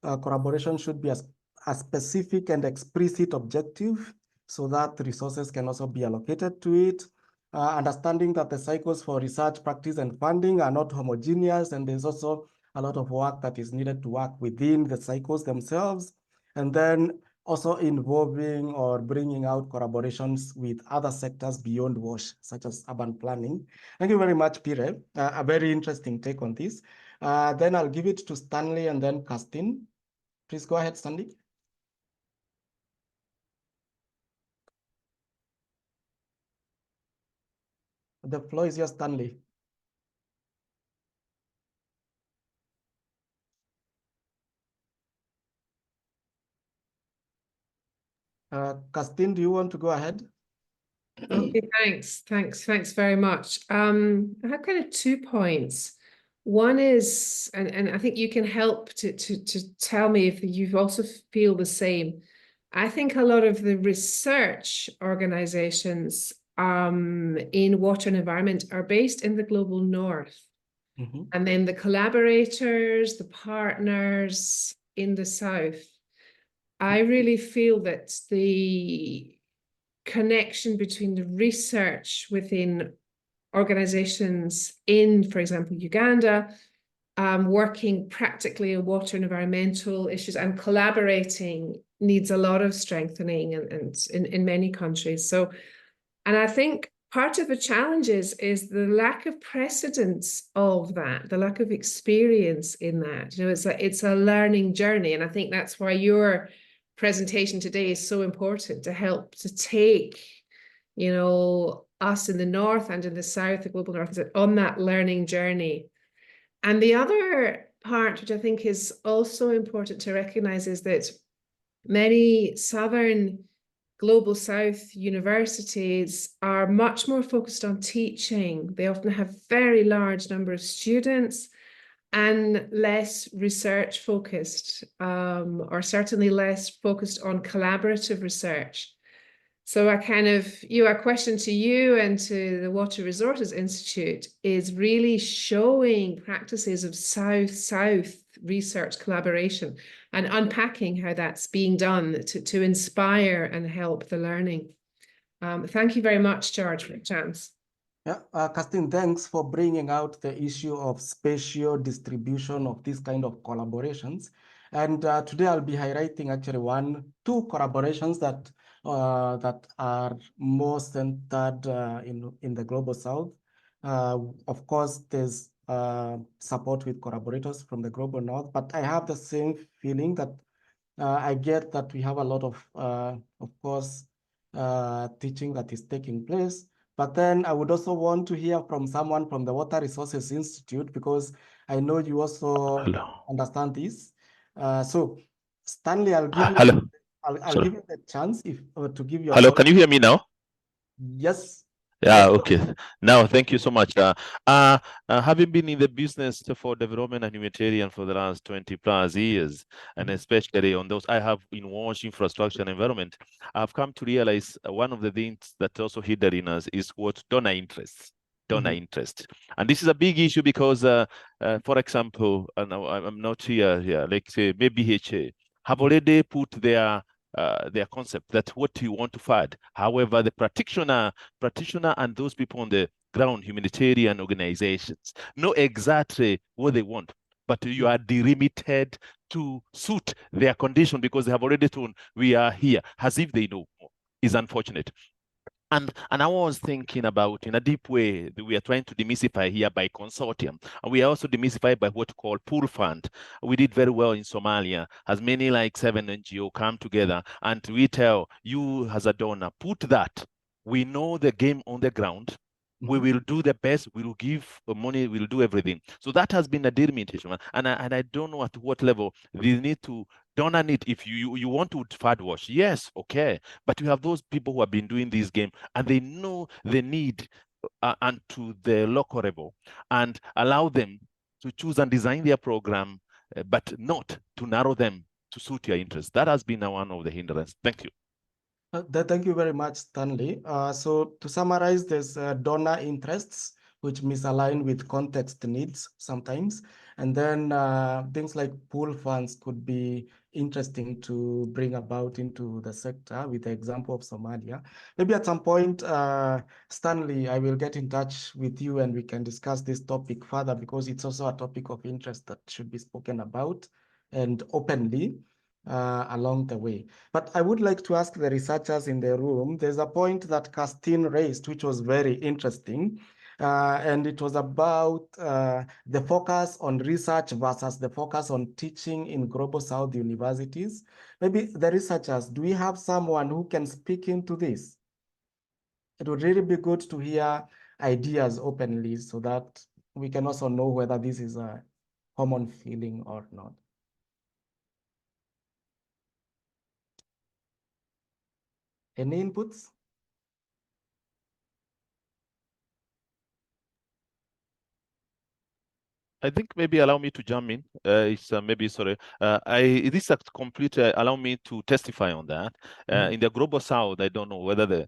collaboration should be a specific and explicit objective so that resources can also be allocated to it. Understanding that the cycles for research, practice, and funding are not homogeneous, and there's also a lot of work that is needed to work within the cycles themselves. And then also involving or bringing out collaborations with other sectors beyond WASH, such as urban planning. Thank you very much, Pire. A very interesting take on this. Then I'll give it to Stanley and then Kirsten. Please go ahead, Stanley. The floor is yours, Stanley. Kirsten, do you want to go ahead? Okay, thanks very much. I have kind of 2 points. One is, and I think you can help to tell me if you also feel the same. I think a lot of the research organizations in water and environment are based in the global north. Mm-hmm. And then the collaborators, the partners in the south. I really feel that the connection between the research within organizations in, for example, Uganda, working practically on water and environmental issues and collaborating needs a lot of strengthening and in many countries. So, and I think part of the challenge is the lack of precedence of that, the lack of experience in that. You know, it's a learning journey. And I think that's why your presentation today is so important, to help to take, you know, us in the north and in the south, the global north, on that learning journey. And the other part, which I think is also important to recognize, is that many southern global south universities are much more focused on teaching. They often have very large number of students and less research focused, or certainly less focused on collaborative research. So a question to you and to the Water Resources Institute is really showing practices of South-South research collaboration and unpacking how that's being done to inspire and help the learning. Thank you very much, George, for the chance. Yeah, Kirsten, thanks for bringing out the issue of spatial distribution of these kind of collaborations. And today I'll be highlighting actually two collaborations that are more centered in the global south. Of course, there's support with collaborators from the global north, but I have the same feeling that I get that we have a lot of course, teaching that is taking place. But then I would also want to hear from someone from the Water Resources Institute, because I know you also understand this. So Stanley, I'll give you, I'll give you the chance to give your Hello, can you hear me now? Yes. Yeah, okay. Now, thank you so much. Having been in the business for development and humanitarian for the last 20+ years, and especially on those I have in WASH, infrastructure and environment, I've come to realize one of the things that also hindering us is what donor interest. Interest. And this is a big issue because, for example, I'm not here, like say maybe BHA have already put their concept that what you want to fund. However, the practitioner and those people on the ground, humanitarian organizations, know exactly what they want, but you are delimited to suit their condition because they have already told we are here, as if they know more. Is unfortunate. And I was thinking about, in a deep way, that we are trying to demystify here by consortium. And we are also demystified by what we call pool fund. We did very well in Somalia, as many like 7 NGO come together, and we tell you as a donor, put that. We know the game on the ground. We will do the best, we will give money, we'll do everything. So that has been a delimitation. And I don't know at what level they need to donor it. If you want to fund wash, yes, okay. But you have those people who have been doing this game and they know the need and to the local level, and allow them to choose and design their program, but not to narrow them to suit your interests. That has been one of the hindrances. Thank you. Thank you very much, Stanley. So to summarize, there's donor interests, which misalign with context needs sometimes. And then things like pool funds could be interesting to bring about into the sector with the example of Somalia. Maybe at some point, Stanley, I will get in touch with you and we can discuss this topic further, because it's also a topic of interest that should be spoken about and openly along the way. But I would like to ask the researchers in the room, there's a point that Castine raised, which was very interesting. And it was about the focus on research versus the focus on teaching in Global South universities. Maybe the researchers, do we have someone who can speak into this? It would really be good to hear ideas openly so that we can also know whether this is a common feeling or not. Any inputs? I think maybe allow me to jump in. It's maybe sorry. This is complete. Allow me to testify on that. In the Global South, I don't know whether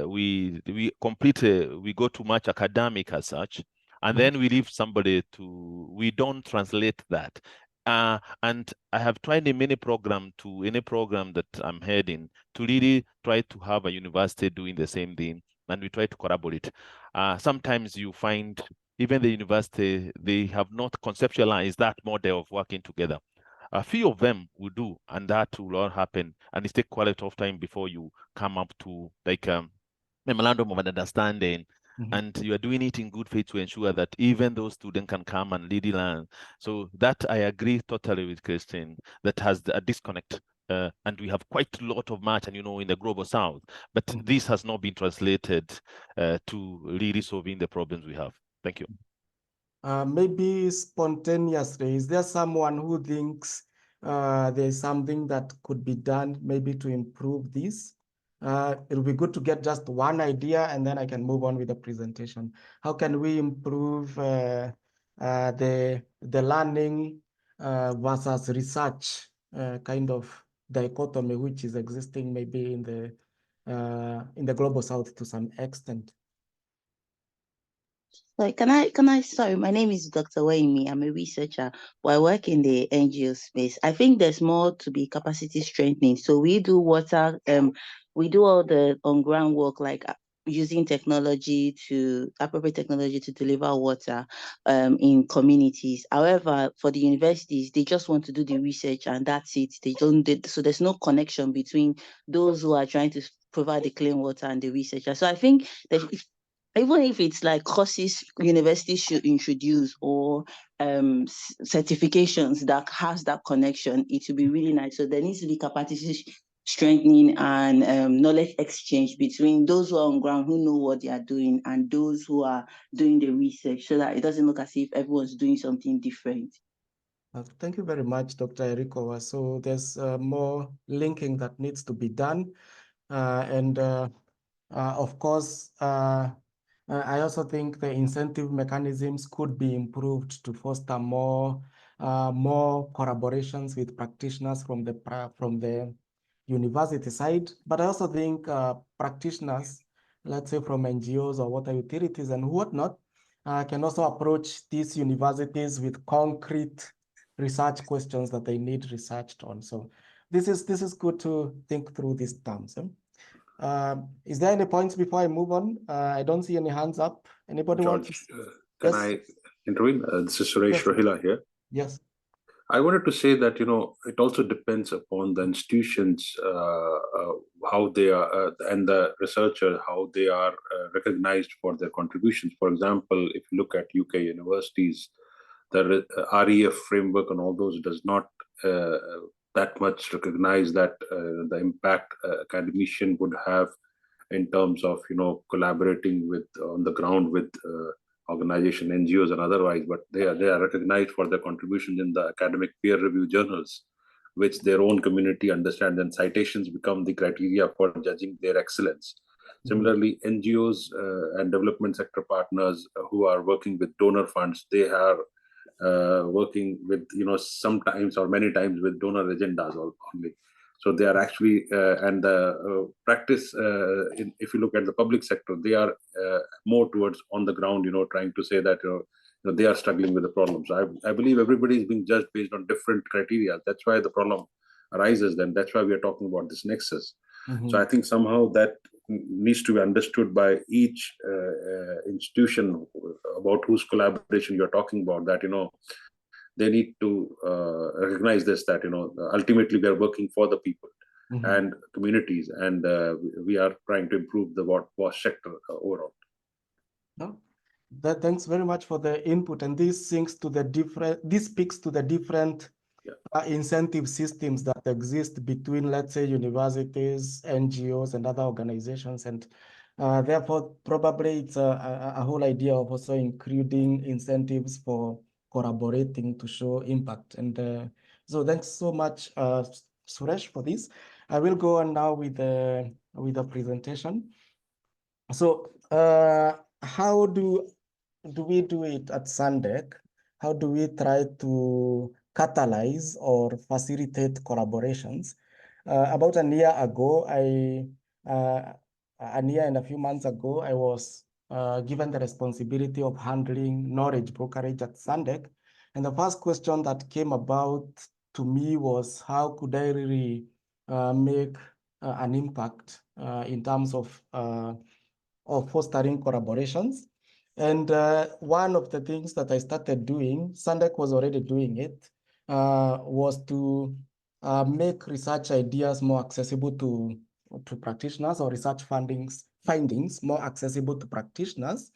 we complete. We go too much academic as such, and then we leave somebody to. We don't translate that. And I have tried in many program to any program that I'm heading to really try to have a university doing the same thing, and we try to collaborate. Sometimes you find even the university, they have not conceptualized that model of working together. A few of them will do, and that will all happen. And it takes quite a lot of time before you come up to like memorandum of understanding. And you are doing it in good faith to ensure that even those students can come and really learn. So that I agree totally with Christine, that has a disconnect. And we have quite a lot of match, and in the Global South, but this has not been translated to really solving the problems we have. Thank you. Maybe spontaneously, is there someone who thinks there's something that could be done maybe to improve this? It'll be good to get just one idea and then I can move on with the presentation. How can we improve the learning versus research kind of dichotomy which is existing maybe in the Global South to some extent? So sorry, my name is Dr. Waimi. I'm a researcher, but I work in the NGO space. I think there's more to be capacity strengthening. So we do water, we do all the on-ground work, like using appropriate technology to deliver water in communities. However, for the universities, they just want to do the research and that's it. So there's no connection between those who are trying to provide the clean water and the researcher. So I think that even if it's like courses universities should introduce or certifications that has that connection, it would be really nice. So there needs to be capacity strengthening and knowledge exchange between those who are on ground, who know what they are doing, and those who are doing the research, so that it doesn't look as if everyone's doing something different. Thank you very much, Dr. Erikova. So there's more linking that needs to be done. Of course, I also think the incentive mechanisms could be improved to foster more collaborations with practitioners from the university side. But I also think practitioners, let's say from NGOs or water utilities and whatnot, can also approach these universities with concrete research questions that they need researched on. So this is good to think through these terms. Is there any points before I move on? I don't see any hands up. Anybody want to? Can I intervene? This is Suresh Rohila here. Yes. I wanted to say that, it also depends upon the institutions, how they are, and the researcher, how they are recognized for their contributions. For example, if you look at UK universities, the REF framework and all those does not that much recognize that the impact academician would have in terms of collaborating with on the ground with organization, NGOs and otherwise, but they are recognized for their contributions in the academic peer review journals, which their own community understands, and citations become the criteria for judging their excellence. Similarly, NGOs and development sector partners who are working with donor funds, they are working with sometimes or many times with donor agendas only. So they are actually, and the practice, if you look at the public sector, they are more towards on the ground, trying to say that they are struggling with the problems. I believe everybody is being judged based on different criteria. That's why the problem arises. Then that's why we are talking about this nexus. So I think somehow that needs to be understood by each institution about whose collaboration you're talking about. That they need to recognize this, that ultimately we are working for the people and communities, and we are trying to improve the wash sector overall. Thanks very much for the input, and this speaks to the different incentive systems that exist between, let's say, universities, NGOs, and other organizations, and therefore probably it's a whole idea of also including incentives for collaborating to show impact. And so thanks so much, Suresh, for this. I will go on now with the presentation. So how do we do it at Sandec? How do we try to catalyze or facilitate collaborations? About a year ago, a year and a few months ago, I was given the responsibility of handling knowledge brokerage at Sandec. And the first question that came about to me was, how could I really make an impact in terms of fostering collaborations? And one of the things that I started doing, Sandec was already doing it, was to make research ideas more accessible to practitioners, or research findings more accessible to practitioners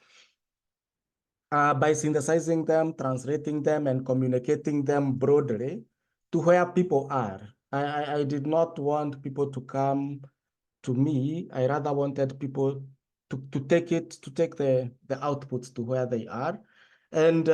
by synthesizing them, translating them, and communicating them broadly to where people are. I did not want people to come to me. I rather wanted people to take the outputs to where they are. And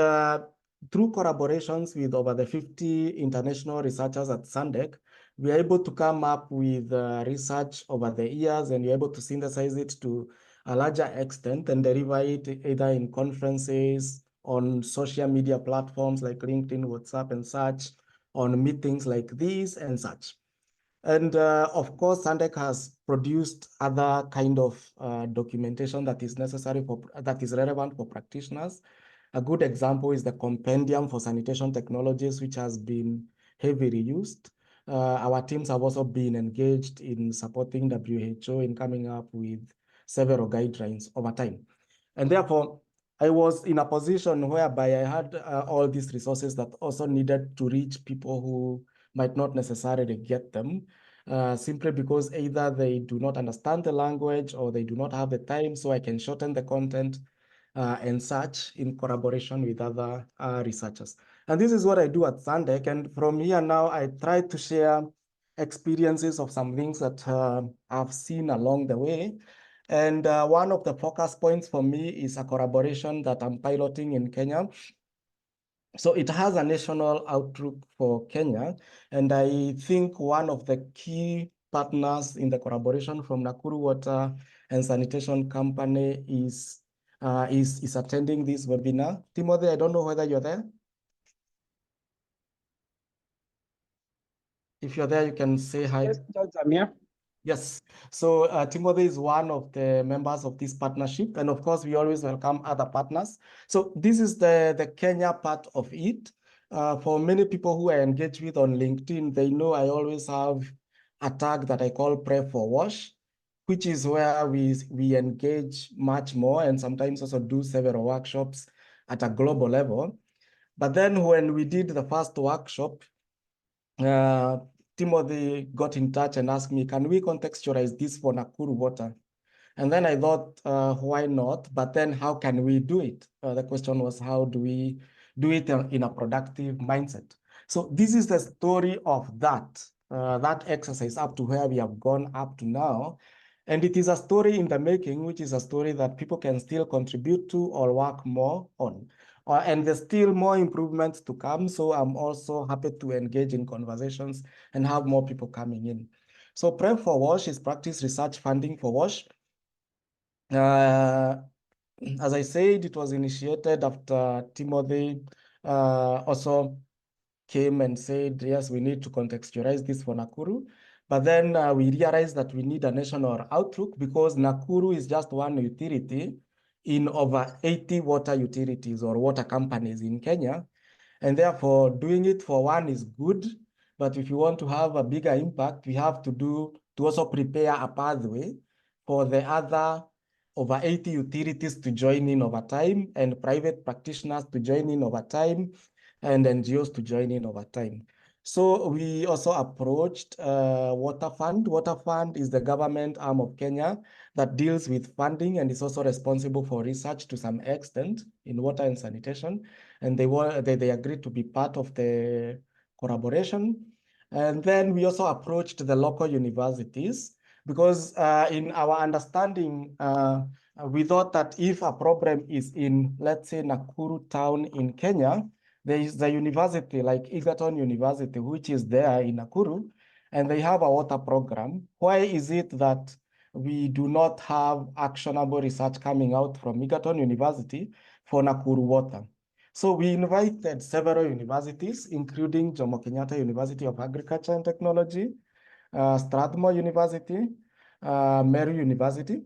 through collaborations with over the 50 international researchers at Sandec, we are able to come up with research over the years, and you're able to synthesize it to a larger extent and deliver it either in conferences, on social media platforms like LinkedIn, WhatsApp, and such, on meetings like these and such. And of course, Sandec has produced other kind of documentation that is necessary that is relevant for practitioners. A good example is the Compendium for Sanitation Technologies, which has been heavily used. Our teams have also been engaged in supporting WHO in coming up with several guidelines over time. And therefore, I was in a position whereby I had all these resources that also needed to reach people who might not necessarily get them, simply because either they do not understand the language or they do not have the time, so I can shorten the content and such in collaboration with other researchers. And this is what I do at Sandec. And from here now, I try to share experiences of some things that I've seen along the way. And one of the focus points for me is a collaboration that I'm piloting in Kenya. So it has a national outlook for Kenya. And I think one of the key partners in the collaboration from Nakuru Water and Sanitation Company is attending this webinar. Timothy, I don't know whether you're there. If you're there, you can say hi. Yes, Tanzania. Yes. So Timothy is one of the members of this partnership. And of course, we always welcome other partners. So this is the Kenya part of it. For many people who I engage with on LinkedIn, they know I always have a tag that I call Pray for Wash, which is where we engage much more and sometimes also do several workshops at a global level. But then when we did the first workshop, Timothy got in touch and asked me, can we contextualize this for Nakuru Water? And then I thought, why not? But then how can we do it? The question was, how do we do it in a productive mindset? So this is the story of that exercise up to where we have gone up to now. And it is a story in the making, which is a story that people can still contribute to or work more on. And there's still more improvements to come. So I'm also happy to engage in conversations and have more people coming in. So Pray for Wash is practice research funding for WASH. As I said, it was initiated after Timothy also came and said, yes, we need to contextualize this for Nakuru. But then we realized that we need a national outlook because Nakuru is just one utility in over 80 water utilities or water companies in Kenya. And therefore, doing it for one is good. But if you want to have a bigger impact, we have to also prepare a pathway for the other over 80 utilities to join in over time, and private practitioners to join in over time, and NGOs to join in over time. So we also approached Water Fund. Water Fund is the government arm of Kenya that deals with funding and is also responsible for research to some extent in water and sanitation. And they agreed to be part of the collaboration. And then we also approached the local universities because in our understanding, we thought that if a problem is in, let's say, Nakuru town in Kenya, there is a university like Egerton University, which is there in Nakuru, and they have a water program. Why is it that we do not have actionable research coming out from Egerton University for Nakuru water? So we invited several universities, including Jomo Kenyatta University of Agriculture and Technology, Strathmore University, Meru University.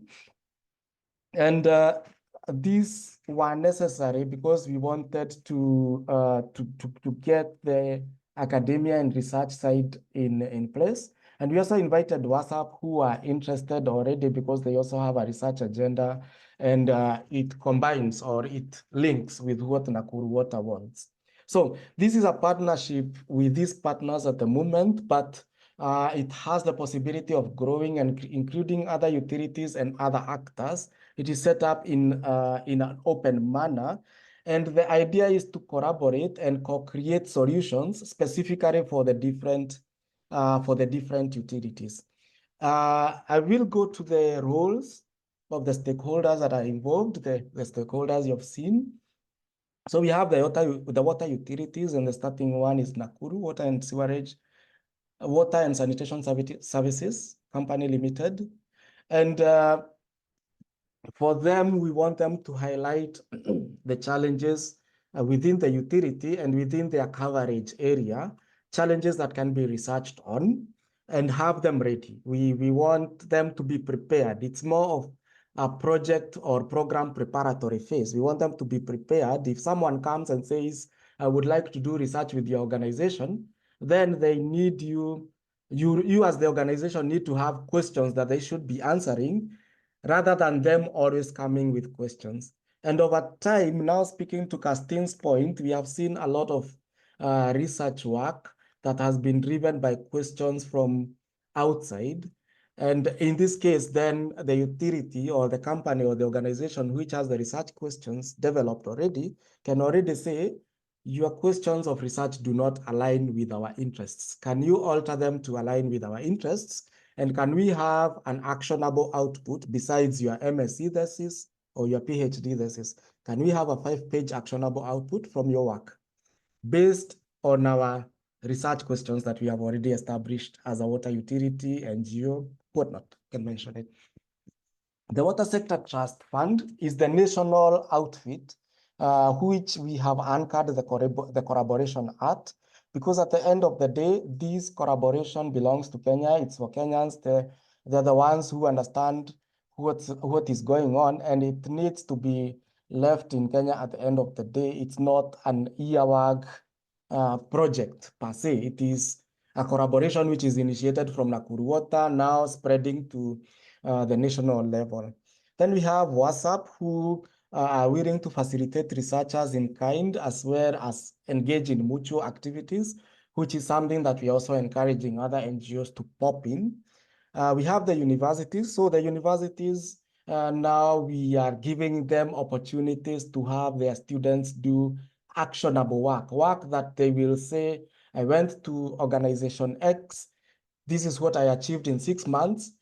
And these were necessary because we wanted to get the academia and research side in place. And we also invited WhatsApp, who are interested already because they also have a research agenda, and it combines or it links with what Nakuru Water wants. So this is a partnership with these partners at the moment, but it has the possibility of growing and including other utilities and other actors. It is set up in an open manner. And the idea is to collaborate and co-create solutions specifically for the different utilities. I will go to the roles of the stakeholders that are involved, the stakeholders you've seen. So we have the water utilities, and the starting one is Nakuru Water and Sewerage, Water and Sanitation Services Company Limited. And for them, we want them to highlight the challenges within the utility and within their coverage area, challenges that can be researched on, and have them ready. We want them to be prepared. It's more of a project or program preparatory phase. We want them to be prepared. If someone comes and says, I would like to do research with your organization, then they need you as the organization need to have questions that they should be answering, rather than them always coming with questions. And over time, now speaking to Castine's point, we have seen a lot of research work that has been driven by questions from outside. And in this case, then the utility or the company or the organization which has the research questions developed already can already say, your questions of research do not align with our interests. Can you alter them to align with our interests? And can we have an actionable output besides your MSc thesis or your PhD thesis? Can we have a 5-page actionable output from your work based on our research questions that we have already established as a water utility, NGO, whatnot, can mention it. The Water Sector Trust Fund is the national outfit which we have anchored the collaboration at, because at the end of the day, this collaboration belongs to Kenya. It's for Kenyans. They're the ones who understand what is going on, and it needs to be left in Kenya at the end of the day. It's not an Eawag project per se. It is a collaboration which is initiated from Nakuru Water, now spreading to the national level. Then we have WhatsApp, who are willing to facilitate researchers in kind, as well as engage in mutual activities, which is something that we are also encouraging other NGOs to pop in. We have the universities. So the universities, now we are giving them opportunities to have their students do actionable work that they will say, I went to organization X, this is what I achieved in 6 months,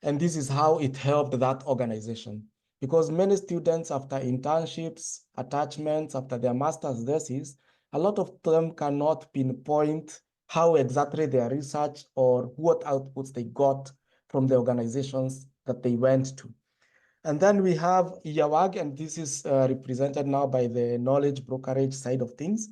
and this is how it helped that organization. Because many students, after internships, attachments, after their master's thesis, a lot of them cannot pinpoint how exactly their research or what outputs they got from the organizations that they went to. And then we have Eawag, and this is represented now by the knowledge brokerage side of things,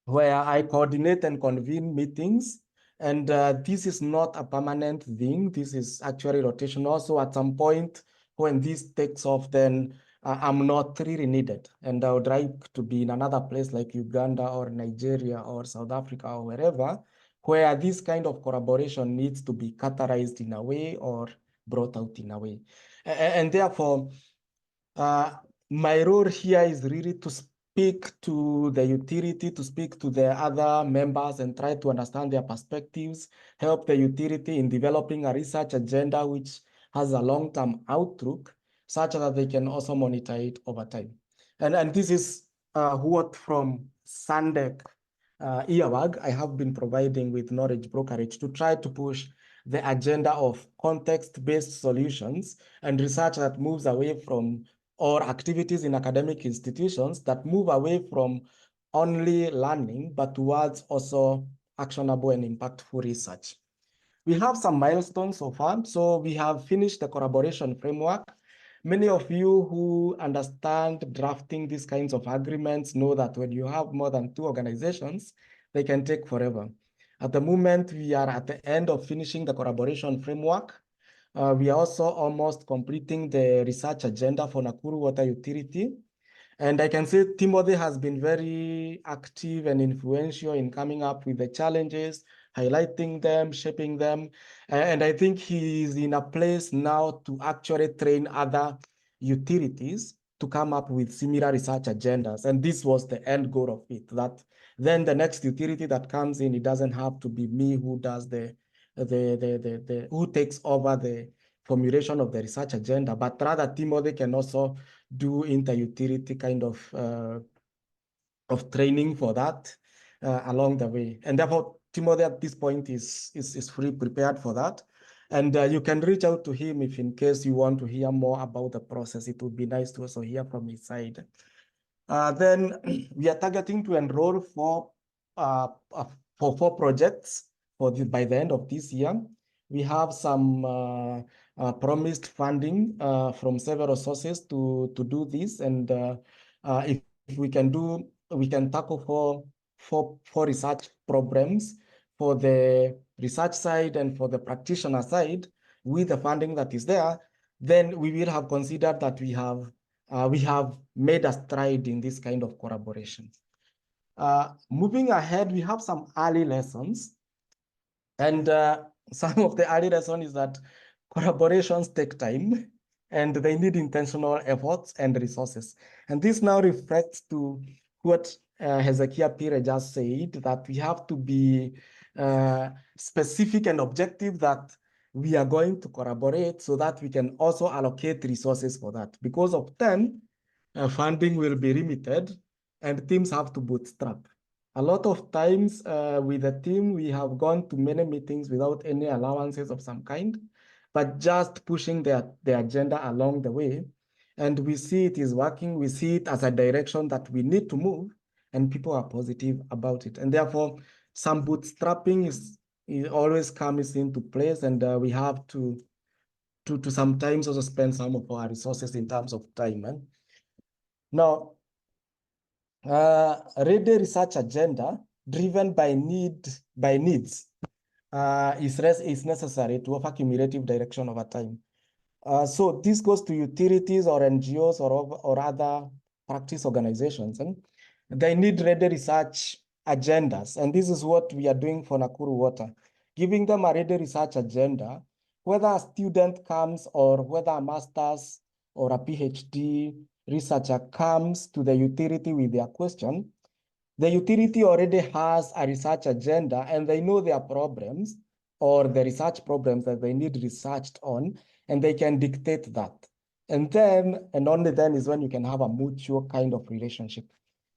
where I coordinate and convene meetings And this is not a permanent thing. This is actually rotational. So at some point when this takes off, then I'm not really needed. And I would like to be in another place like Uganda or Nigeria or South Africa or wherever, where this kind of collaboration needs to be categorized in a way or brought out in a way. And therefore, my role here is really to speak to the utility, to speak to the other members and try to understand their perspectives, help the utility in developing a research agenda which has a long-term outlook such that they can also monitor it over time. And this is what from Sandec, Eawag, I have been providing with knowledge brokerage to try to push the agenda of context-based solutions and research that moves away from, or activities in academic institutions that move away from only learning, but towards also actionable and impactful research. We have some milestones so far. So we have finished the collaboration framework. Many of you who understand drafting these kinds of agreements know that when you have more than 2 organizations, they can take forever. At the moment, we are at the end of finishing the collaboration framework. We are also almost completing the research agenda for Nakuru Water Utility. And I can say Timothy has been very active and influential in coming up with the challenges, highlighting them, shaping them. And I think he is in a place now to actually train other utilities to come up with similar research agendas. And this was the end goal of it, that then the next utility that comes in, it doesn't have to be me who does who takes over the formulation of the research agenda, but rather Timothy can also do inter-utility kind of training for that along the way. And therefore, Timothy at this point is fully prepared for that. And you can reach out to him if in case you want to hear more about the process. It would be nice to also hear from his side. Then we are targeting to enroll for 4 projects by the end of this year. We have some promised funding from several sources to do this. And if we can tackle four research programs for the research side and for the practitioner side with the funding that is there, then we will have considered that we have made a stride in this kind of collaboration. Moving ahead, we have some early lessons. And some of the early lessons is that collaborations take time and they need intentional efforts and resources. And this now reflects to what Hezekiah Pire just said, that we have to be specific and objective that we are going to collaborate so that we can also allocate resources for that. Because of time, funding will be limited and teams have to bootstrap. A lot of times with the team, we have gone to many meetings without any allowances of some kind, but just pushing the agenda along the way. And we see it is working. We see it as a direction that we need to move, and people are positive about it. And therefore, some bootstrapping it always comes into place, and we have to sometimes also spend some of our resources in terms of time. Now, ready research agenda driven by needs is necessary to offer cumulative direction over time. So this goes to utilities or NGOs or other practice organizations. And they need ready research agendas. And this is what we are doing for Nakuru Water, giving them a ready research agenda, whether a student comes or whether a master's or a PhD researcher comes to the utility with their question. The utility already has a research agenda and they know their problems or the research problems that they need researched on, and they can dictate that. And only then is when you can have a mutual kind of relationship.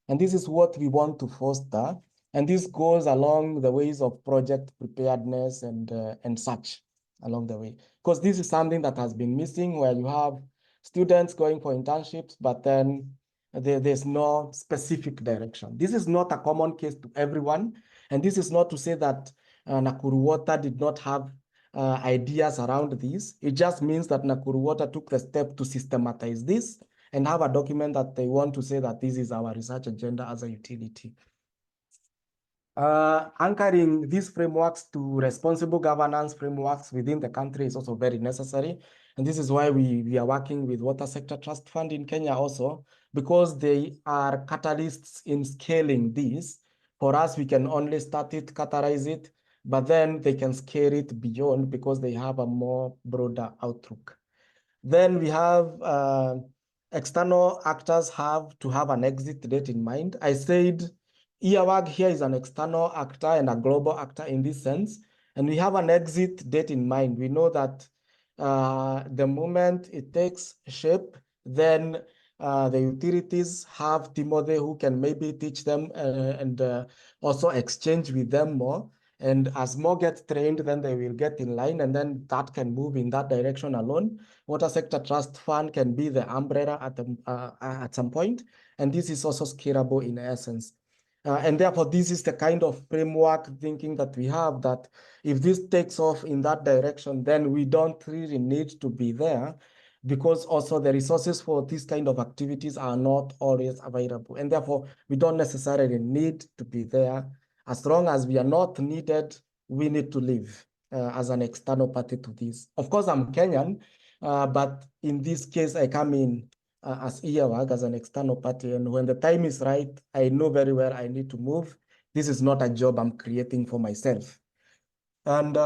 And this is what we want to foster. And this goes along the ways of project preparedness and such along the way. Because this is something that has been missing, where you have students going for internships, but then there's no specific direction. This is not a common case to everyone. And this is not to say that Nakuru Water did not have ideas around this. It just means that Nakuru Water took the step to systematize this and have a document that they want to say that this is our research agenda as a utility. Anchoring these frameworks to responsible governance frameworks within the country is also very necessary. And this is why we are working with Water Sector Trust Fund in Kenya also, because they are catalysts in scaling this. For us, we can only start it, catalyze it, but then they can scale it beyond because they have a more broader outlook. Then we have external actors have to have an exit date in mind. I said Eawag here is an external actor and a global actor in this sense, and we have an exit date in mind. We know that the moment it takes shape, then the utilities have Timothy who can maybe teach them and also exchange with them more. And as more get trained, then they will get in line, and then that can move in that direction alone. Water Sector Trust Fund can be the umbrella at some point, and this is also scalable in essence. And therefore, this is the kind of framework thinking that we have, that if this takes off in that direction, then we don't really need to be there, because also the resources for this kind of activities are not always available. And therefore, we don't necessarily need to be there. As long as we are not needed, we need to leave as an external party to this. Of course, I'm Kenyan, but in this case, I come in as Eawag, as an external party. And when the time is right, I know very well I need to move. This is not a job I'm creating for myself. And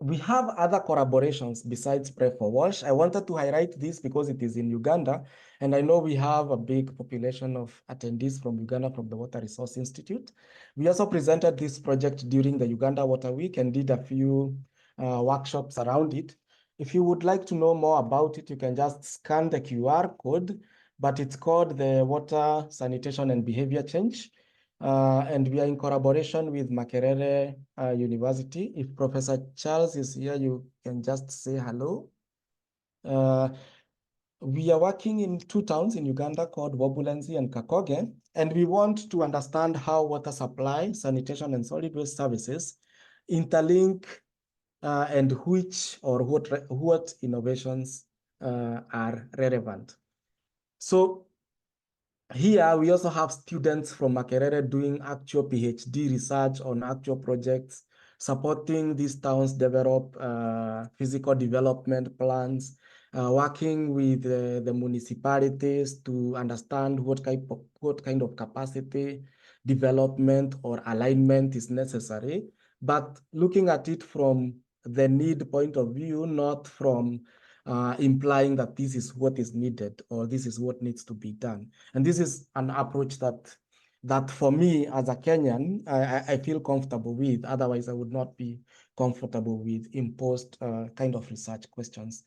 we have other collaborations besides Pray for Wash. I wanted to highlight this because it is in Uganda, and I know we have a big population of attendees from Uganda from the Water Resource Institute. We also presented this project during the Uganda Water Week and did a few workshops around it. If you would like to know more about it, you can just scan the QR code, but it's called the Water Sanitation and Behavior Change. And we are in collaboration with Makerere University. If Professor Charles is here, you can just say hello. We are working in 2 towns in Uganda called Wabulenzi and Kakoge, and we want to understand how water supply, sanitation, and solid waste services interlink and which or what innovations are relevant. So here, we also have students from Makerere doing actual PhD research on actual projects, supporting these towns develop physical development plans, working with the municipalities to understand what kind of capacity development or alignment is necessary, but looking at it from the need point of view, not from implying that this is what is needed or this is what needs to be done. And this is an approach that for me as a Kenyan, I feel comfortable with. Otherwise, I would not be comfortable with imposed kind of research questions.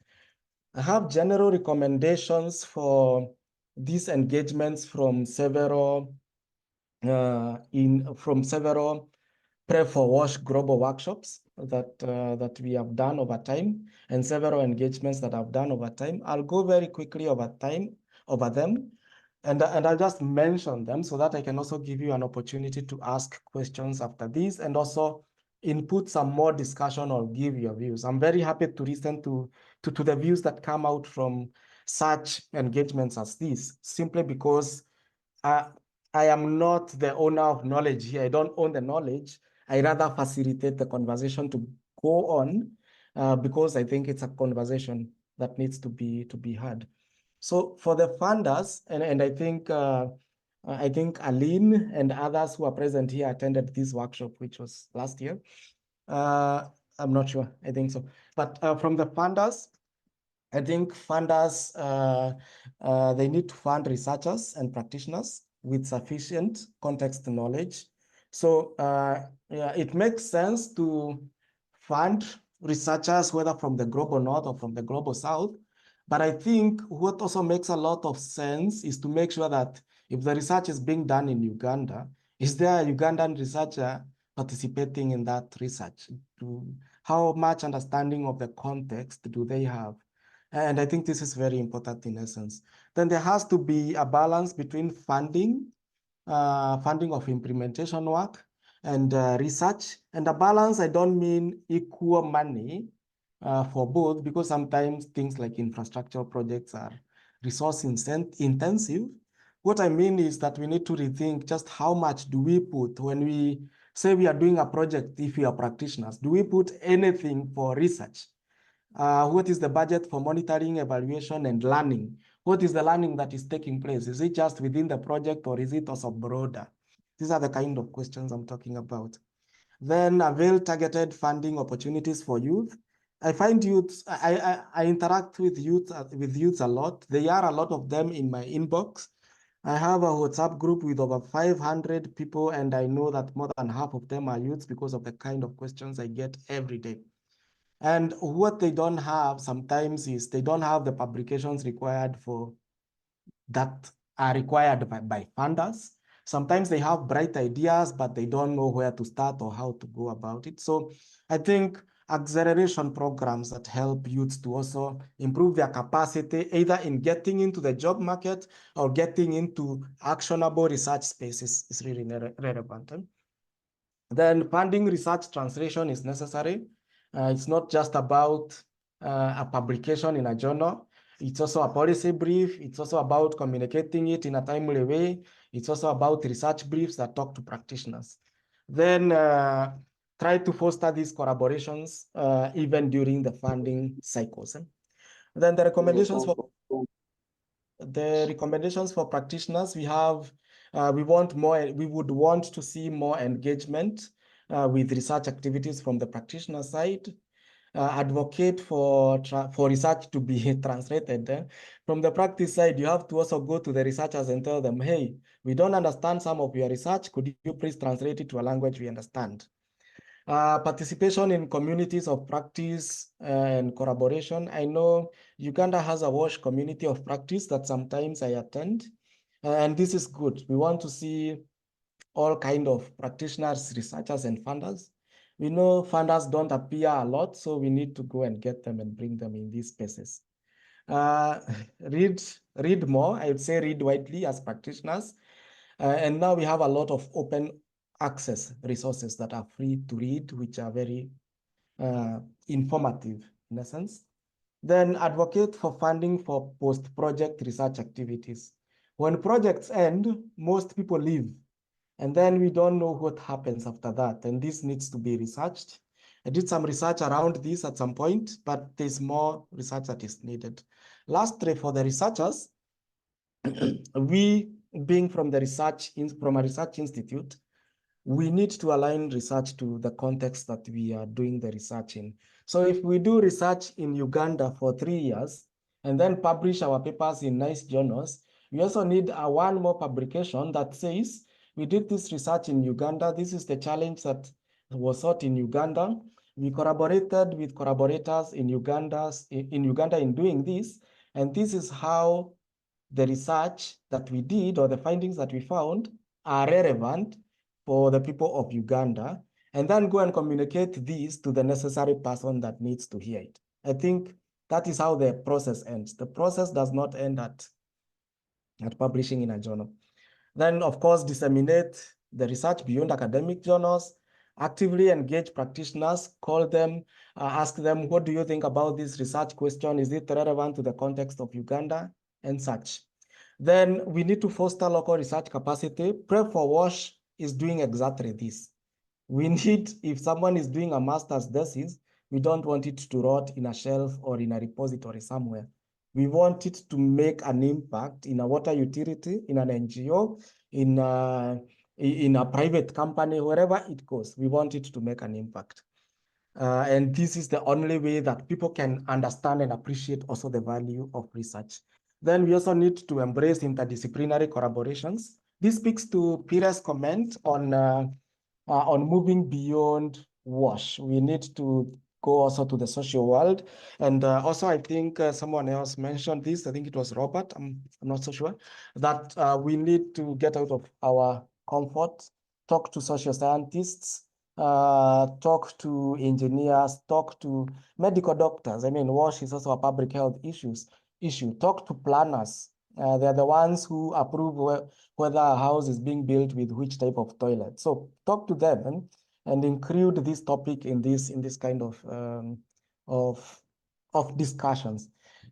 I have general recommendations for these engagements from several Pray for Wash global workshops that we have done over time, and several engagements that I've done over time. I'll go very quickly over them, and I'll just mention them so that I can also give you an opportunity to ask questions after this, and also input some more discussion or give your views. I'm very happy to listen to the views that come out from such engagements as this, simply because I am not the owner of knowledge here. I don't own the knowledge. I rather facilitate the conversation to go on because I think it's a conversation that needs to be had. So for the funders, and I think Aline and others who are present here attended this workshop, which was last year. I'm not sure, I think so. But from the funders, I think funders, they need to fund researchers and practitioners with sufficient context knowledge. So yeah, it makes sense to fund researchers, whether from the global north or from the global south. But I think what also makes a lot of sense is to make sure that if the research is being done in Uganda, is there a Ugandan researcher participating in that research? How much understanding of the context do they have? And I think this is very important in essence. Then there has to be a balance between funding of implementation work and research. And a balance, I don't mean equal money for both, because sometimes things like infrastructure projects are resource intensive. what I mean is that we need to rethink just how much do we put when we say we are doing a project. If we are practitioners, do we put anything for research? What is the budget for monitoring, evaluation, and learning? What is the learning that is taking place? Is it just within the project or is it also broader? These are the kind of questions I'm talking about. Then avail targeted funding opportunities for youth. I find youth, I interact with youth a lot. There are a lot of them in my inbox. I have a WhatsApp group with over 500 people, and I know that more than half of them are youths because of the kind of questions I get every day. And what they don't have sometimes is they don't have the publications required for that are required by funders. Sometimes they have bright ideas, but they don't know where to start or how to go about it. So I think acceleration programs that help youths to also improve their capacity, either in getting into the job market or getting into actionable research spaces, is really relevant. Then funding research translation is necessary. It's not just about a publication in a journal. It's also a policy brief. It's also about communicating it in a timely way. It's also about research briefs that talk to practitioners. Then try to foster these collaborations even during the funding cycles. Then the recommendations for practitioners, we have, we would want to see more engagement with research activities from the practitioner side. Advocate for research to be translated. From the practice side, you have to also go to the researchers and tell them, hey, we don't understand some of your research. Could you please translate it to a language we understand? Participation in communities of practice and collaboration. I know Uganda has a WASH community of practice that sometimes I attend, and this is good. We want to see all kinds of practitioners, researchers, and funders. We know funders don't appear a lot, so we need to go and get them and bring them in these spaces. Read more. I would say read widely as practitioners. And now we have a lot of open access resources that are free to read, which are very informative in essence. Then advocate for funding for post-project research activities. When projects end, most people leave, and then we don't know what happens after that, and this needs to be researched. I did some research around this at some point, but there's more research that is needed. Lastly, for the researchers, we being from a research institute, we need to align research to the context that we are doing the research in. So if we do research in Uganda for 3 years and then publish our papers in nice journals, we also need one more publication that says, we did this research in Uganda. This is the challenge that was sought in Uganda. We collaborated with collaborators in Uganda in doing this. And this is how the research that we did or the findings that we found are relevant for the people of Uganda, and then go and communicate these to the necessary person that needs to hear it. I think that is how the process ends. The process does not end at publishing in a journal. Then, of course, disseminate the research beyond academic journals, actively engage practitioners, call them, ask them, what do you think about this research question? Is it relevant to the context of Uganda and such? Then we need to foster local research capacity. Prep for WASH is doing exactly this. We need, if someone is doing a master's thesis, we don't want it to rot in a shelf or in a repository somewhere. We want it to make an impact in a water utility, in an NGO, in a private company, wherever it goes. We want it to make an impact. And this is the only way that people can understand and appreciate also the value of research. Then we also need to embrace interdisciplinary collaborations. This speaks to Peter's comment on moving beyond WASH. We need to go also to the social world. And also, I think someone else mentioned this, I think it was Robert, I'm not so sure, that we need to get out of our comfort, talk to social scientists, talk to engineers, talk to medical doctors. I mean, WASH is also a public health issue. Talk to planners. They're the ones who approve whether a house is being built with which type of toilet. So talk to them and include this topic in this kind of discussions.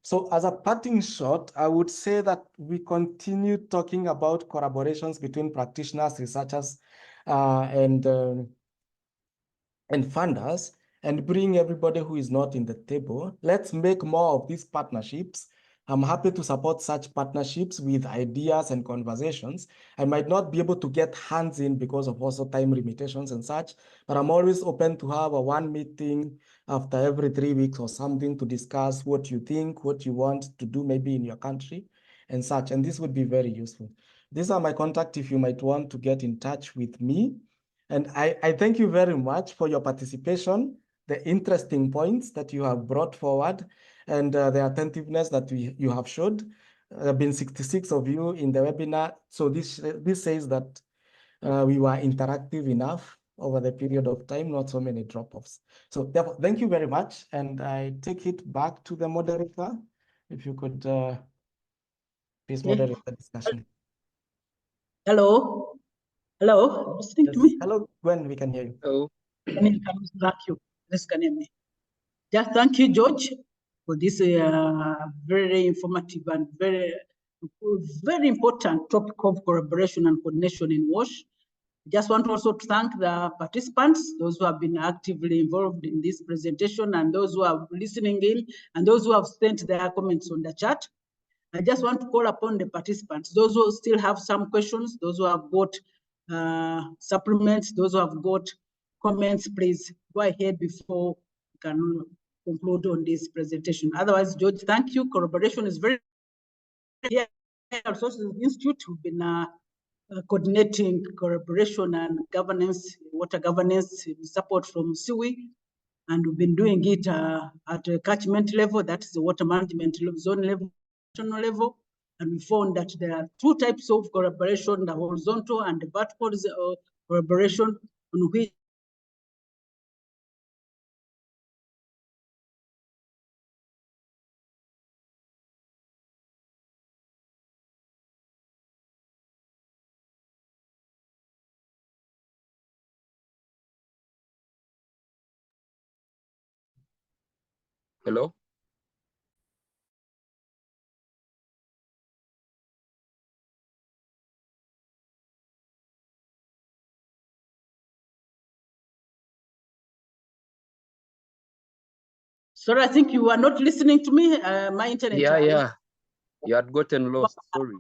So as a parting shot, I would say that we continue talking about collaborations between practitioners, researchers, and funders, and bring everybody who is not in the table. Let's make more of these partnerships. I'm happy to support such partnerships with ideas and conversations. I might not be able to get hands in because of also time limitations and such, but I'm always open to have a one meeting after every 3 weeks or something to discuss what you think, what you want to do maybe in your country and such. And this would be very useful. These are my contacts if you might want to get in touch with me. And I thank you very much for your participation, the interesting points that you have brought forward, and the attentiveness that you have showed. There have been 66 of you in the webinar. So this says that we were interactive enough over the period of time, not so many drop-offs. So therefore, thank you very much. And I take it back to the moderator. If you could please moderate the discussion. Hello. Hello. Listening to me? Hello, Gwen, we can hear you. Hello. Thank you. This can hear me. Just thank you, George, for this very informative and very important topic of collaboration and coordination in WASH. I just want also to thank the participants, those who have been actively involved in this presentation, and those who are listening in, and those who have sent their comments on the chat. I just want to call upon the participants, those who still have some questions, those who have got supplements, those who have got comments, please go ahead before we can conclude on this presentation. Otherwise, George, thank you. Collaboration is very here at Resources Institute. We've been coordinating collaboration and governance, water governance, support from SUI, and we've been doing it at a catchment level, that is the water management zone level, national level, and we found that there are two types of collaboration, the horizontal and the vertical collaboration, on which Hello. sorry, I think you are not listening to me. My internet. Yeah. You had gotten lost. Sorry.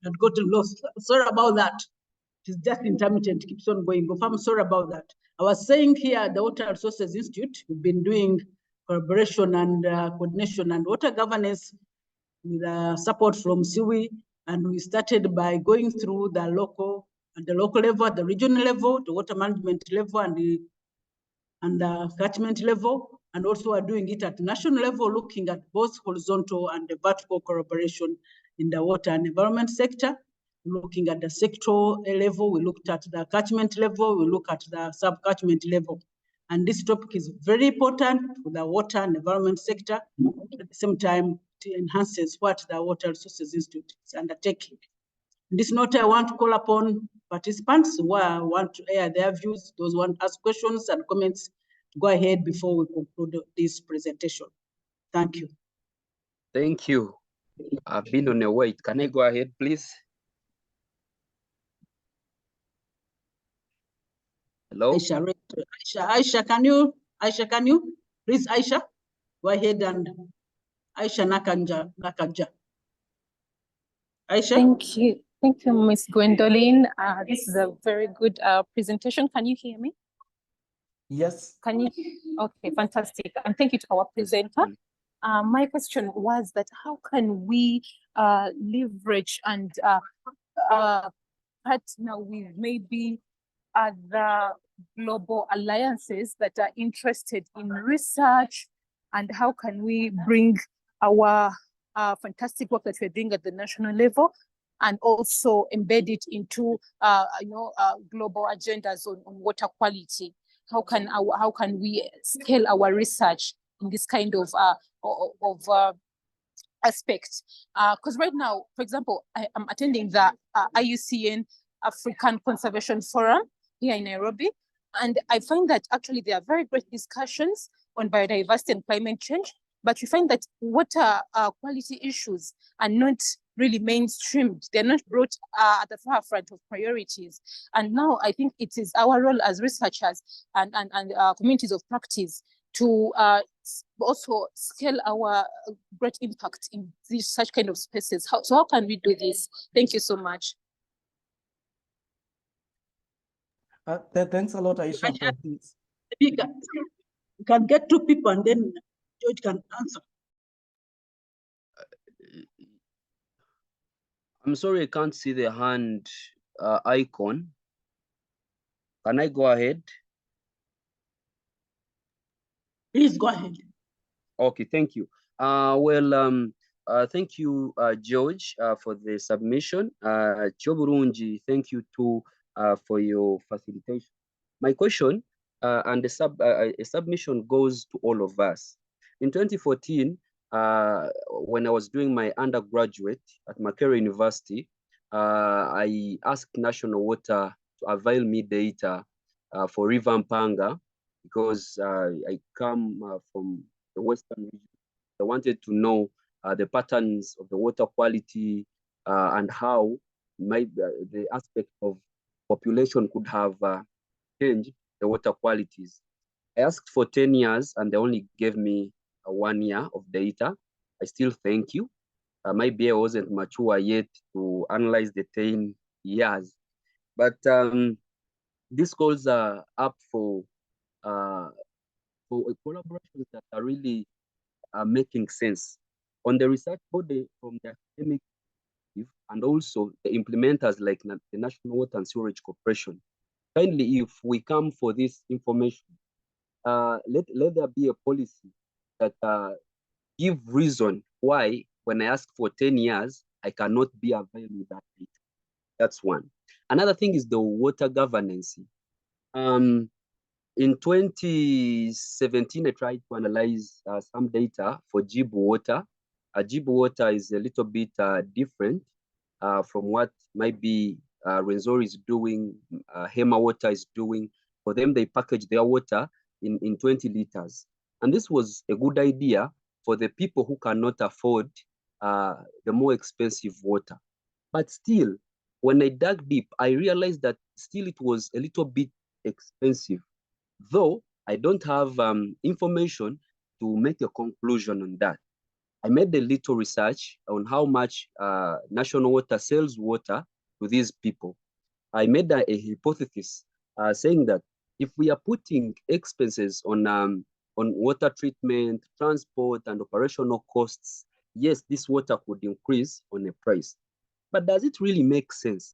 Had gotten lost. Sorry about that. It's just intermittent, keeps on going off. I'm sorry about that. I was saying here at the Water Resources Institute, we've been doing collaboration and coordination and water governance with support from SUI. And we started by going through the local, at the local level, at the regional level, the water management level, and the catchment level. And also are doing it at national level, looking at both horizontal and the vertical collaboration in the water and environment sector. Looking at the sectoral level, we looked at the catchment level, we look at the sub-catchment level. And this topic is very important for the water and environment sector. At the same time, it enhances what the Water Resources Institute is undertaking. In this note, I want to call upon participants who want to air their views, those who want to ask questions and comments, to go ahead before we conclude this presentation. Thank you. Thank you. I've been on a wait. Can I go ahead, please? Hello. Aisha, can you? Please, Aisha, go ahead and Aisha Nakaja. Aisha? Thank you, Ms. Gwendolyn. This is a very good presentation. Can you hear me? Yes. Can you? Okay, fantastic. And thank you to our presenter. My question was that how can we leverage and partner with maybe other global alliances that are interested in research, and how can we bring our fantastic work that we're doing at the national level and also embed it into global agendas on water quality? How can we scale our research in this kind of aspect? Because right now, for example, I am attending the IUCN African Conservation Forum here in Nairobi, and I find that actually there are very great discussions on biodiversity and climate change, but we find that water quality issues are not really mainstreamed. They're not brought at the forefront of priorities. And now I think it is our role as researchers and communities of practice to also scale our great impact in such kind of spaces. So how can we do this? Thank you so much. Thanks a lot, Aisha, for this. You can get two people and then George can answer. I'm sorry, I can't see the hand icon. Can I go ahead? Please go ahead. Okay, thank you. Thank you, George, for the submission. Choburunji, thank you too for your facilitation. My question and the submission goes to all of us. In 2014, when I was doing my undergraduate at Makerere University, I asked National Water to avail me data for River Mpanga because I come from the Western region. I wanted to know the patterns of the water quality and how the aspect of population could have changed the water qualities. I asked for 10 years and they only gave me 1 year of data. I still thank you. Maybe I wasn't mature yet to analyze the 10 years, but these calls are up for collaborations that are really making sense on the research body from the academic and also the implementers like the National Water and Sewerage Corporation. Kindly, if we come for this information, let there be a policy that give reason why when I ask for 10 years, I cannot be available with that data. That's one. Another thing is the water governance. In 2017, I tried to analyze some data for Jibu water. Jibu water is a little bit different from what might be Rwenzori is doing, Hema water is doing. For them, they package their water in 20 liters. And this was a good idea for the people who cannot afford the more expensive water. But still, when I dug deep, I realized that still it was a little bit expensive. Though I don't have information to make a conclusion on that. I made a little research on how much National Water sells water to these people. I made a hypothesis saying that if we are putting expenses on water treatment, transport, and operational costs, yes, this water could increase on a price. But does it really make sense?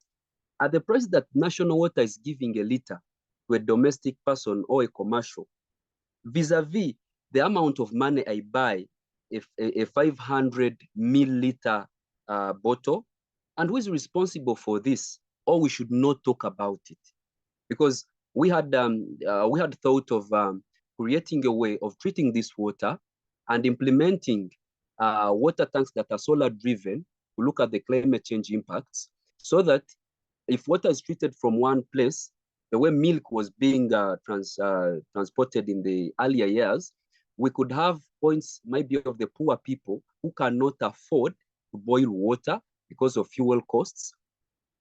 At the price that National Water is giving a liter to a domestic person or a commercial, vis-a-vis the amount of money I buy a 500 milliliter bottle, and who is responsible for this? Or we should not talk about it, because we had thought of creating a way of treating this water and implementing water tanks that are solar driven to look at the climate change impacts, so that if water is treated from one place, the way milk was being transported in the earlier years, we could have points maybe of the poor people who cannot afford to boil water because of fuel costs,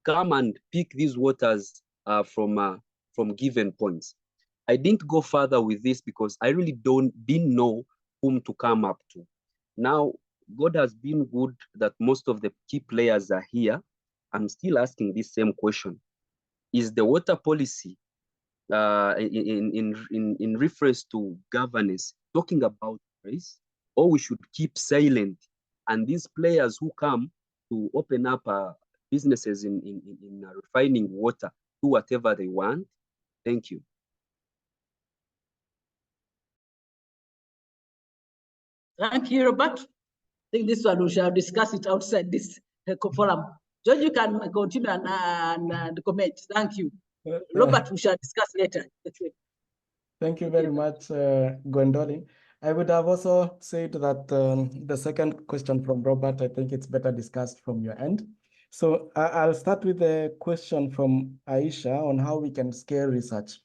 come and pick these waters from given points. I didn't go further with this because I really didn't know whom to come up to. Now, God has been good that most of the key players are here. I'm still asking this same question. Is the water policy in reference to governance talking about price, or we should keep silent and these players who come to open up businesses in refining water do whatever they want? Thank you. Thank you, Robert. I think this one we shall discuss it outside this forum. George, you can continue and comment. Thank you. Robert, we shall discuss later. Thank you very much, Gwendolyn. I would have also said that the second question from Robert, I think it's better discussed from your end. So I'll start with the question from Aisha on how we can scale research.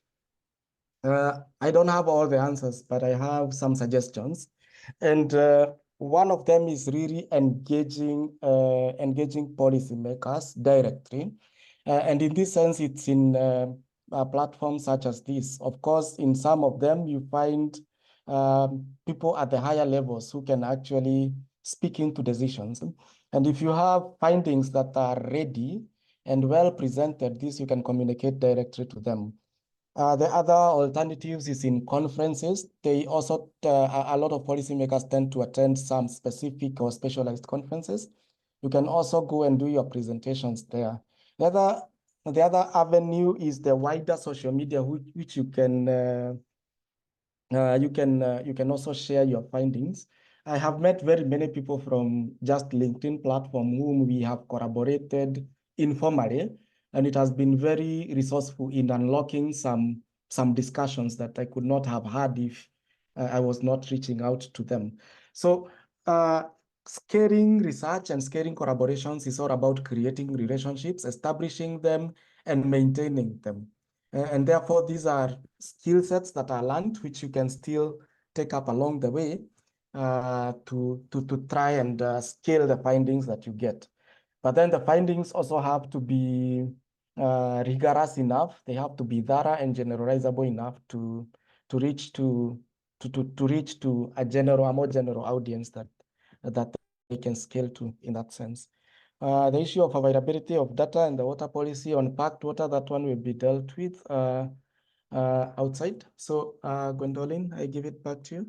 I don't have all the answers, but I have some suggestions. And one of them is really engaging policymakers directly. And in this sense, it's in platforms such as this. Of course, in some of them, you find people at the higher levels who can actually speak into decisions. And if you have findings that are ready and well presented, this you can communicate directly to them. The other alternatives is in conferences. They also, a lot of policymakers tend to attend some specific or specialized conferences. You can also go and do your presentations there. The other avenue is the wider social media, which you can also share your findings. I have met very many people from just LinkedIn platform whom we have collaborated informally, and it has been very resourceful in unlocking some discussions that I could not have had if I was not reaching out to them. So scaling research and scaling collaborations is all about creating relationships, establishing them, and maintaining them. And therefore, these are skill sets that are learned, which you can still take up along the way to try and scale the findings that you get. But then the findings also have to be rigorous enough. They have to be thorough and generalizable enough to reach to a more general audience that they can scale to in that sense. The issue of availability of data and the water policy on packed water, that one will be dealt with outside. So Gwendolyn, I give it back to you.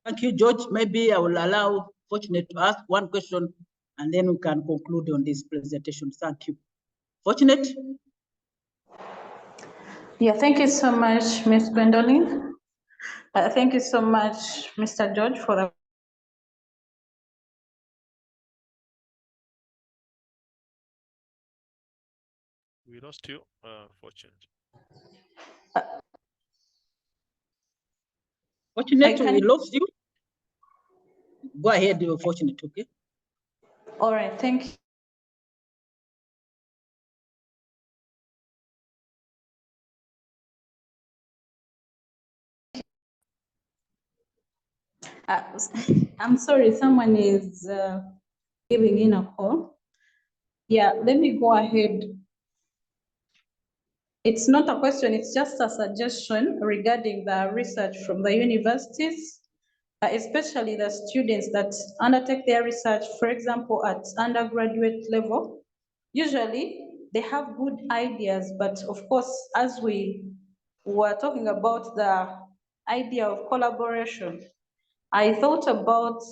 Thank you, George. Maybe I will allow Fortunate to ask one question and then we can conclude on this presentation. Thank you. Fortunate? Yeah, thank you so much, Ms. Gwendolyn. Thank you so much, Mr. George, for the We lost you, Fortunate. Fortunate, we lost you. Go ahead, you're Fortunate, okay? All right, thank you. I'm sorry, someone is giving in a call. Yeah, let me go ahead. It's not a question, it's just a suggestion regarding the research from the universities, especially the students that undertake their research, for example, at undergraduate level. Usually they have good ideas, but of course, as we were talking about the idea of collaboration, I thought about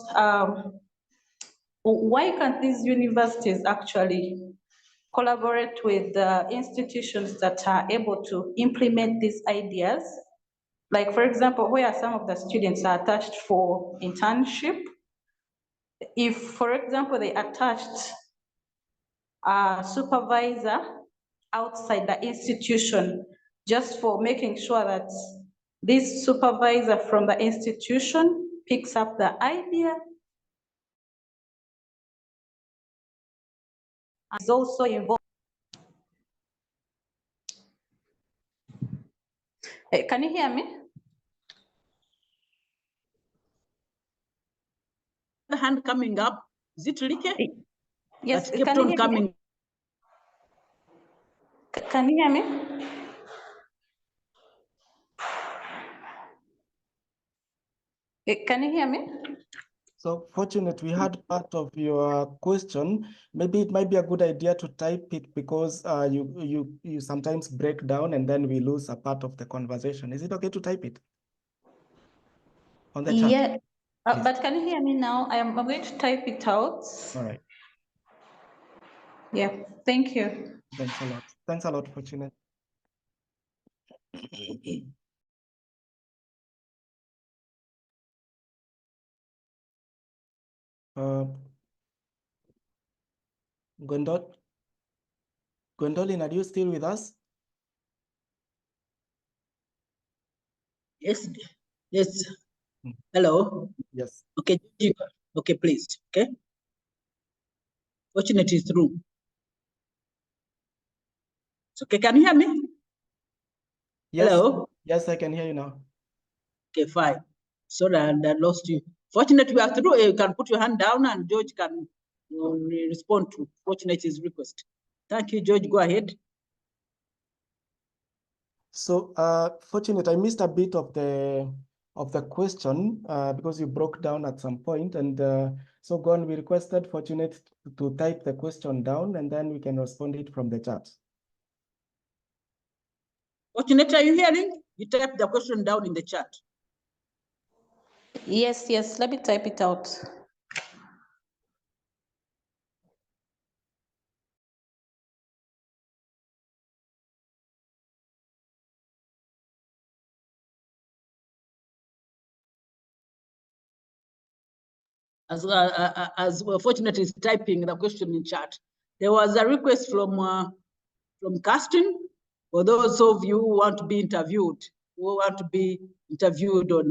why can't these universities actually collaborate with the institutions that are able to implement these ideas? Like, for example, where some of the students are attached for internship, if, for example, they attached a supervisor outside the institution just for making sure that this supervisor from the institution picks up the idea, is also involved. Hey, can you hear me? The hand coming up, is it Like? Yes, that kept on coming. Can you hear me? Can you hear me? So Fortunate, we had part of your question. Maybe it might be a good idea to type it because you sometimes break down and then we lose a part of the conversation. Is it okay to type it on the chat? Yeah, but can you hear me now? I'm going to type it out. All right. Yeah, thank you. Thanks a lot. Thanks a lot, Fortunate. Gwendolyn, are you still with us? Yes, yes. Hello. Yes. Okay, okay, please. Okay. Fortunate is through. It's okay. Can you hear me? Yes. Hello. Yes, I can hear you now. Okay, fine. Sorry, I lost you. Fortunately, we are through. You can put your hand down and George can respond to Fortunate's request. Thank you, George. Go ahead. So, Fortunate, I missed a bit of the question because you broke down at some point, and so Gon, we requested Fortunate to type the question down, and then we can respond it from the chat. Fortunate, are you hearing? You type the question down in the chat. Yes, yes. Let me type it out. As Fortunate is typing the question in chat, there was a request from Castin for those of you who want to be interviewed, on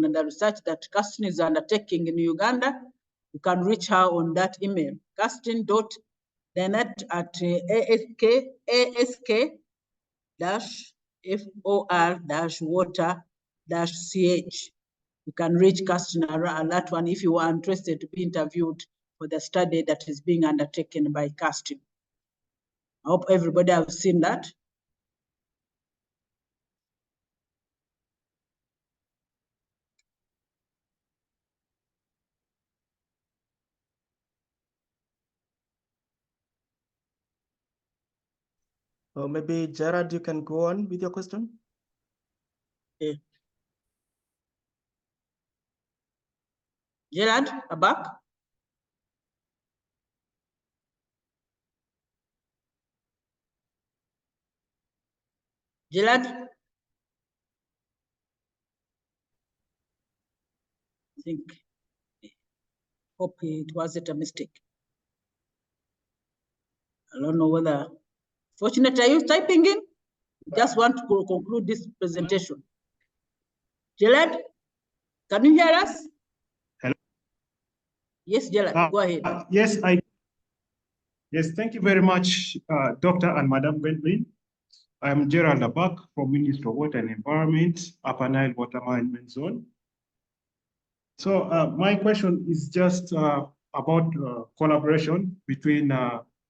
the research that Castin is undertaking in Uganda. You can reach her on that email, castin.ask@ask-for-water-ch. You can reach Castin on that one if you are interested to be interviewed for the study that is being undertaken by Castin. I hope everybody has seen that. Or maybe Gerard, you can go on with your question. Yeah. Gerard, back. Gerard? I think, hope it wasn't a mistake. I don't know whether, Fortunate, are you typing in? Just want to conclude this presentation. Gerard, can you hear us? Hello? Yes, Gerard, go ahead. Yes, thank you very much, Dr. and Madam Gwendolyn. I'm Gerald Abak from Ministry of Water and Environment, Upper Nile Water Management Zone. So my question is just about collaboration between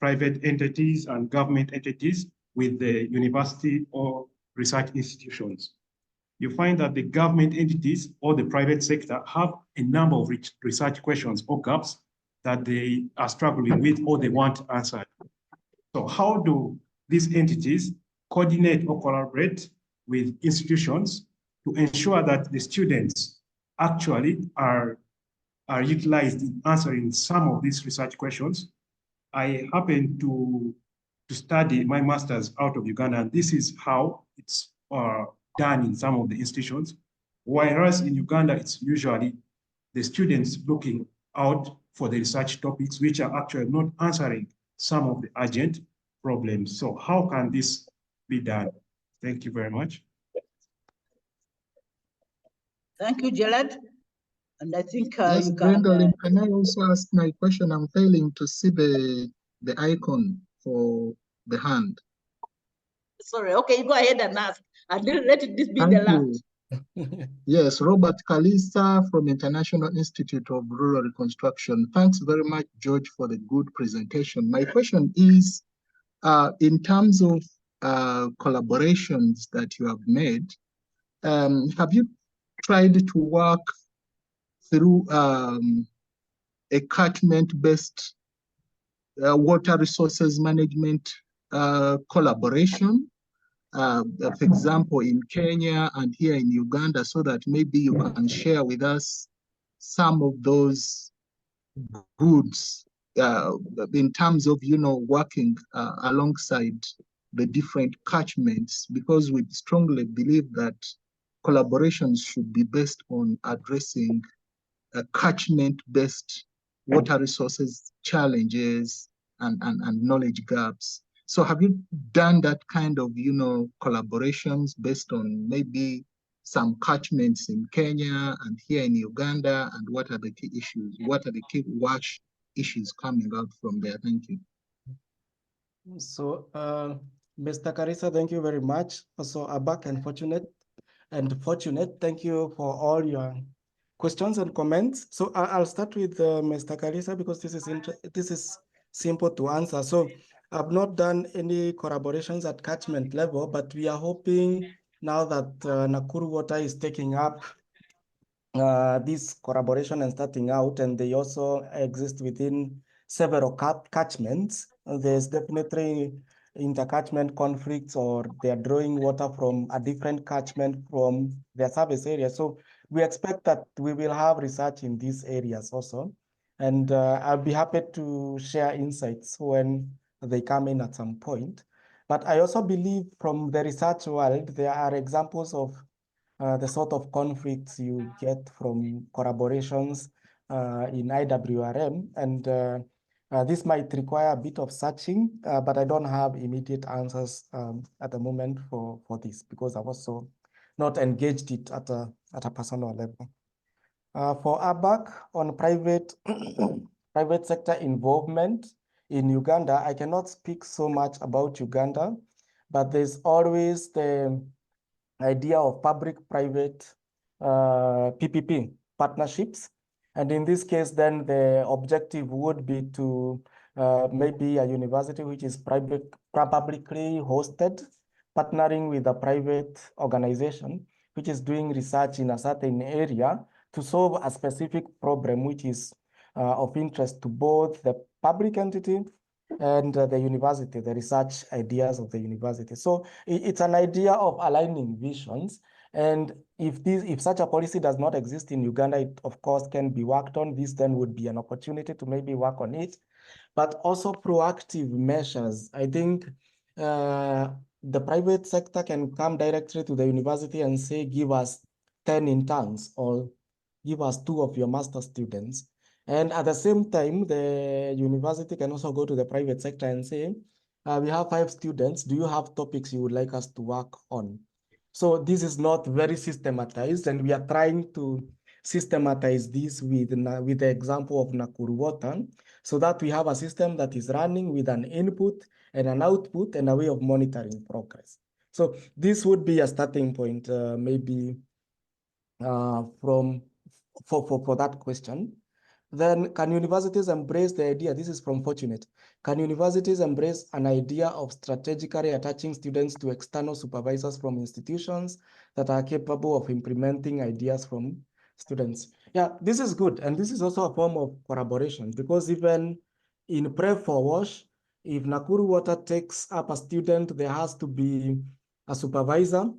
private entities and government entities with the university or research institutions. You find that the government entities or the private sector have a number of research questions or gaps that they are struggling with or they want answered. So how do these entities coordinate or collaborate with institutions to ensure that the students actually are utilized in answering some of these research questions? I happen to study my master's out of Uganda, and this is how it's done in some of the institutions. Whereas in Uganda, it's usually the students looking out for the research topics which are actually not answering some of the urgent problems. So how can this be done? Thank you very much. Thank you, Gerald. And I think yes, you can... Gwendolyn, can I also ask my question? I'm failing to see the icon for the hand. Sorry, okay, go ahead and ask. And let this be the last. Yes, Robert Kalisa from International Institute of Rural Reconstruction. Thanks very much, George, for the good presentation. My question is, in terms of collaborations that you have made, have you tried to work through a catchment-based water resources management collaboration? For example, in Kenya and here in Uganda, so that maybe you can share with us some of those goods in terms of, working alongside the different catchments, because we strongly believe that collaborations should be based on addressing catchment-based water resources challenges and knowledge gaps. So have you done that kind of, collaborations based on maybe some catchments in Kenya and here in Uganda, and what are the key issues? What are the key wash issues coming out from there? Thank you. So, Mr. Karisa, thank you very much. Also, Abak and Fortunate, thank you for all your questions and comments. So I'll start with Mr. Kalisa because this is simple to answer. So I've not done any collaborations at catchment level, but we are hoping now that Nakuru Water is taking up this collaboration and starting out, and they also exist within several catchments. There's definitely intercatchment conflicts, or they're drawing water from a different catchment from their service area. So we expect that we will have research in these areas also. And I'll be happy to share insights when they come in at some point. But I also believe from the research world, there are examples of the sort of conflicts you get from collaborations in IWRM. And this might require a bit of searching, but I don't have immediate answers at the moment for this because I've also not engaged it at a personal level. For ABAC on private sector involvement in Uganda, I cannot speak so much about Uganda, but there's always the idea of public-private PPP partnerships. And in this case, then the objective would be to maybe a university which is publicly hosted, partnering with a private organization which is doing research in a certain area to solve a specific problem which is of interest to both the public entity and the university, the research ideas of the university. So it's an idea of aligning visions. And if such a policy does not exist in Uganda, it of course can be worked on. This then would be an opportunity to maybe work on it, but also proactive measures. I think the private sector can come directly to the university and say, give us 10 interns or give us 2 of your master students. And at the same time, the university can also go to the private sector and say, we have 5 students. Do you have topics you would like us to work on? So this is not very systematized, and we are trying to systematize this with the example of Nakuru Water, so that we have a system that is running with an input and an output and a way of monitoring progress. So this would be a starting point, maybe for that question. Then, can universities embrace the idea? This is from Fortunate. Can universities embrace an idea of strategically attaching students to external supervisors from institutions that are capable of implementing ideas from students? Yeah, this is good. And this is also a form of collaboration, because even in Prep for Wash, if Nakuru Water takes up a student, there has to be a supervisor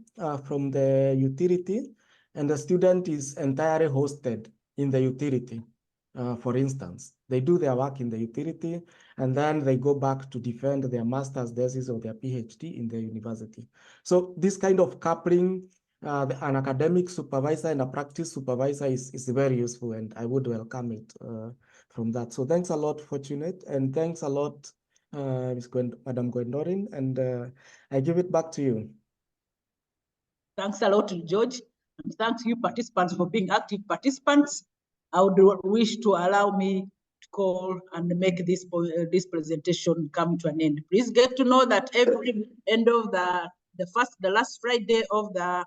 from the utility, and the student is entirely hosted in the utility. For instance, they do their work in the utility, and then they go back to defend their master's thesis or their PhD in the university. So this kind of coupling, an academic supervisor and a practice supervisor is very useful, and I would welcome it from that. So thanks a lot, Fortunate, and thanks a lot, Madam Gwendorin, and I give it back to you. Thanks a lot, George, and thanks you participants for being active participants. I would wish to allow me to call and make this presentation come to an end. Please get to know that every end of the last Friday of the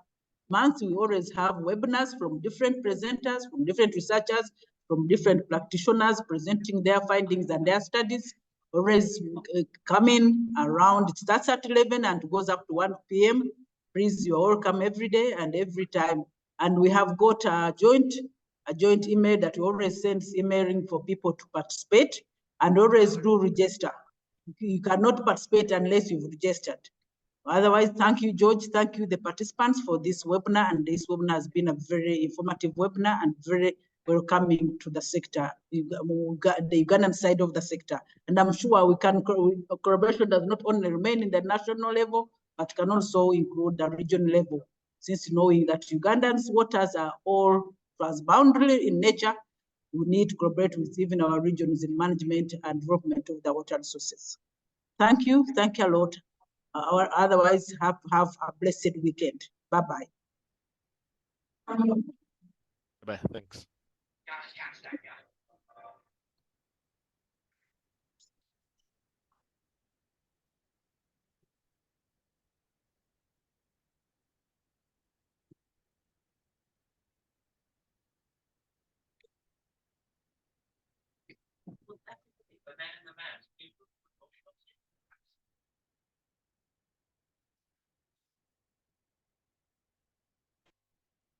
month, we always have webinars from different presenters, from different researchers, from different practitioners presenting their findings and their studies. Always coming around, it starts at 11 and goes up to 1 p.m. Please, you're welcome every day and every time. And we have got a joint email that we always send emailing for people to participate, and always do register. You cannot participate unless you've registered. Otherwise, thank you, George. Thank you, the participants, for this webinar. And this webinar has been a very informative webinar and very welcoming to the sector, the Ugandan side of the sector. And I'm sure collaboration does not only remain in the national level, but can also include the regional level, since knowing that Ugandans' waters are all transboundary in nature, we need to collaborate with even our regions in management and development of the water resources. Thank you a lot. Otherwise, have a blessed weekend. Bye-bye. Bye, thanks.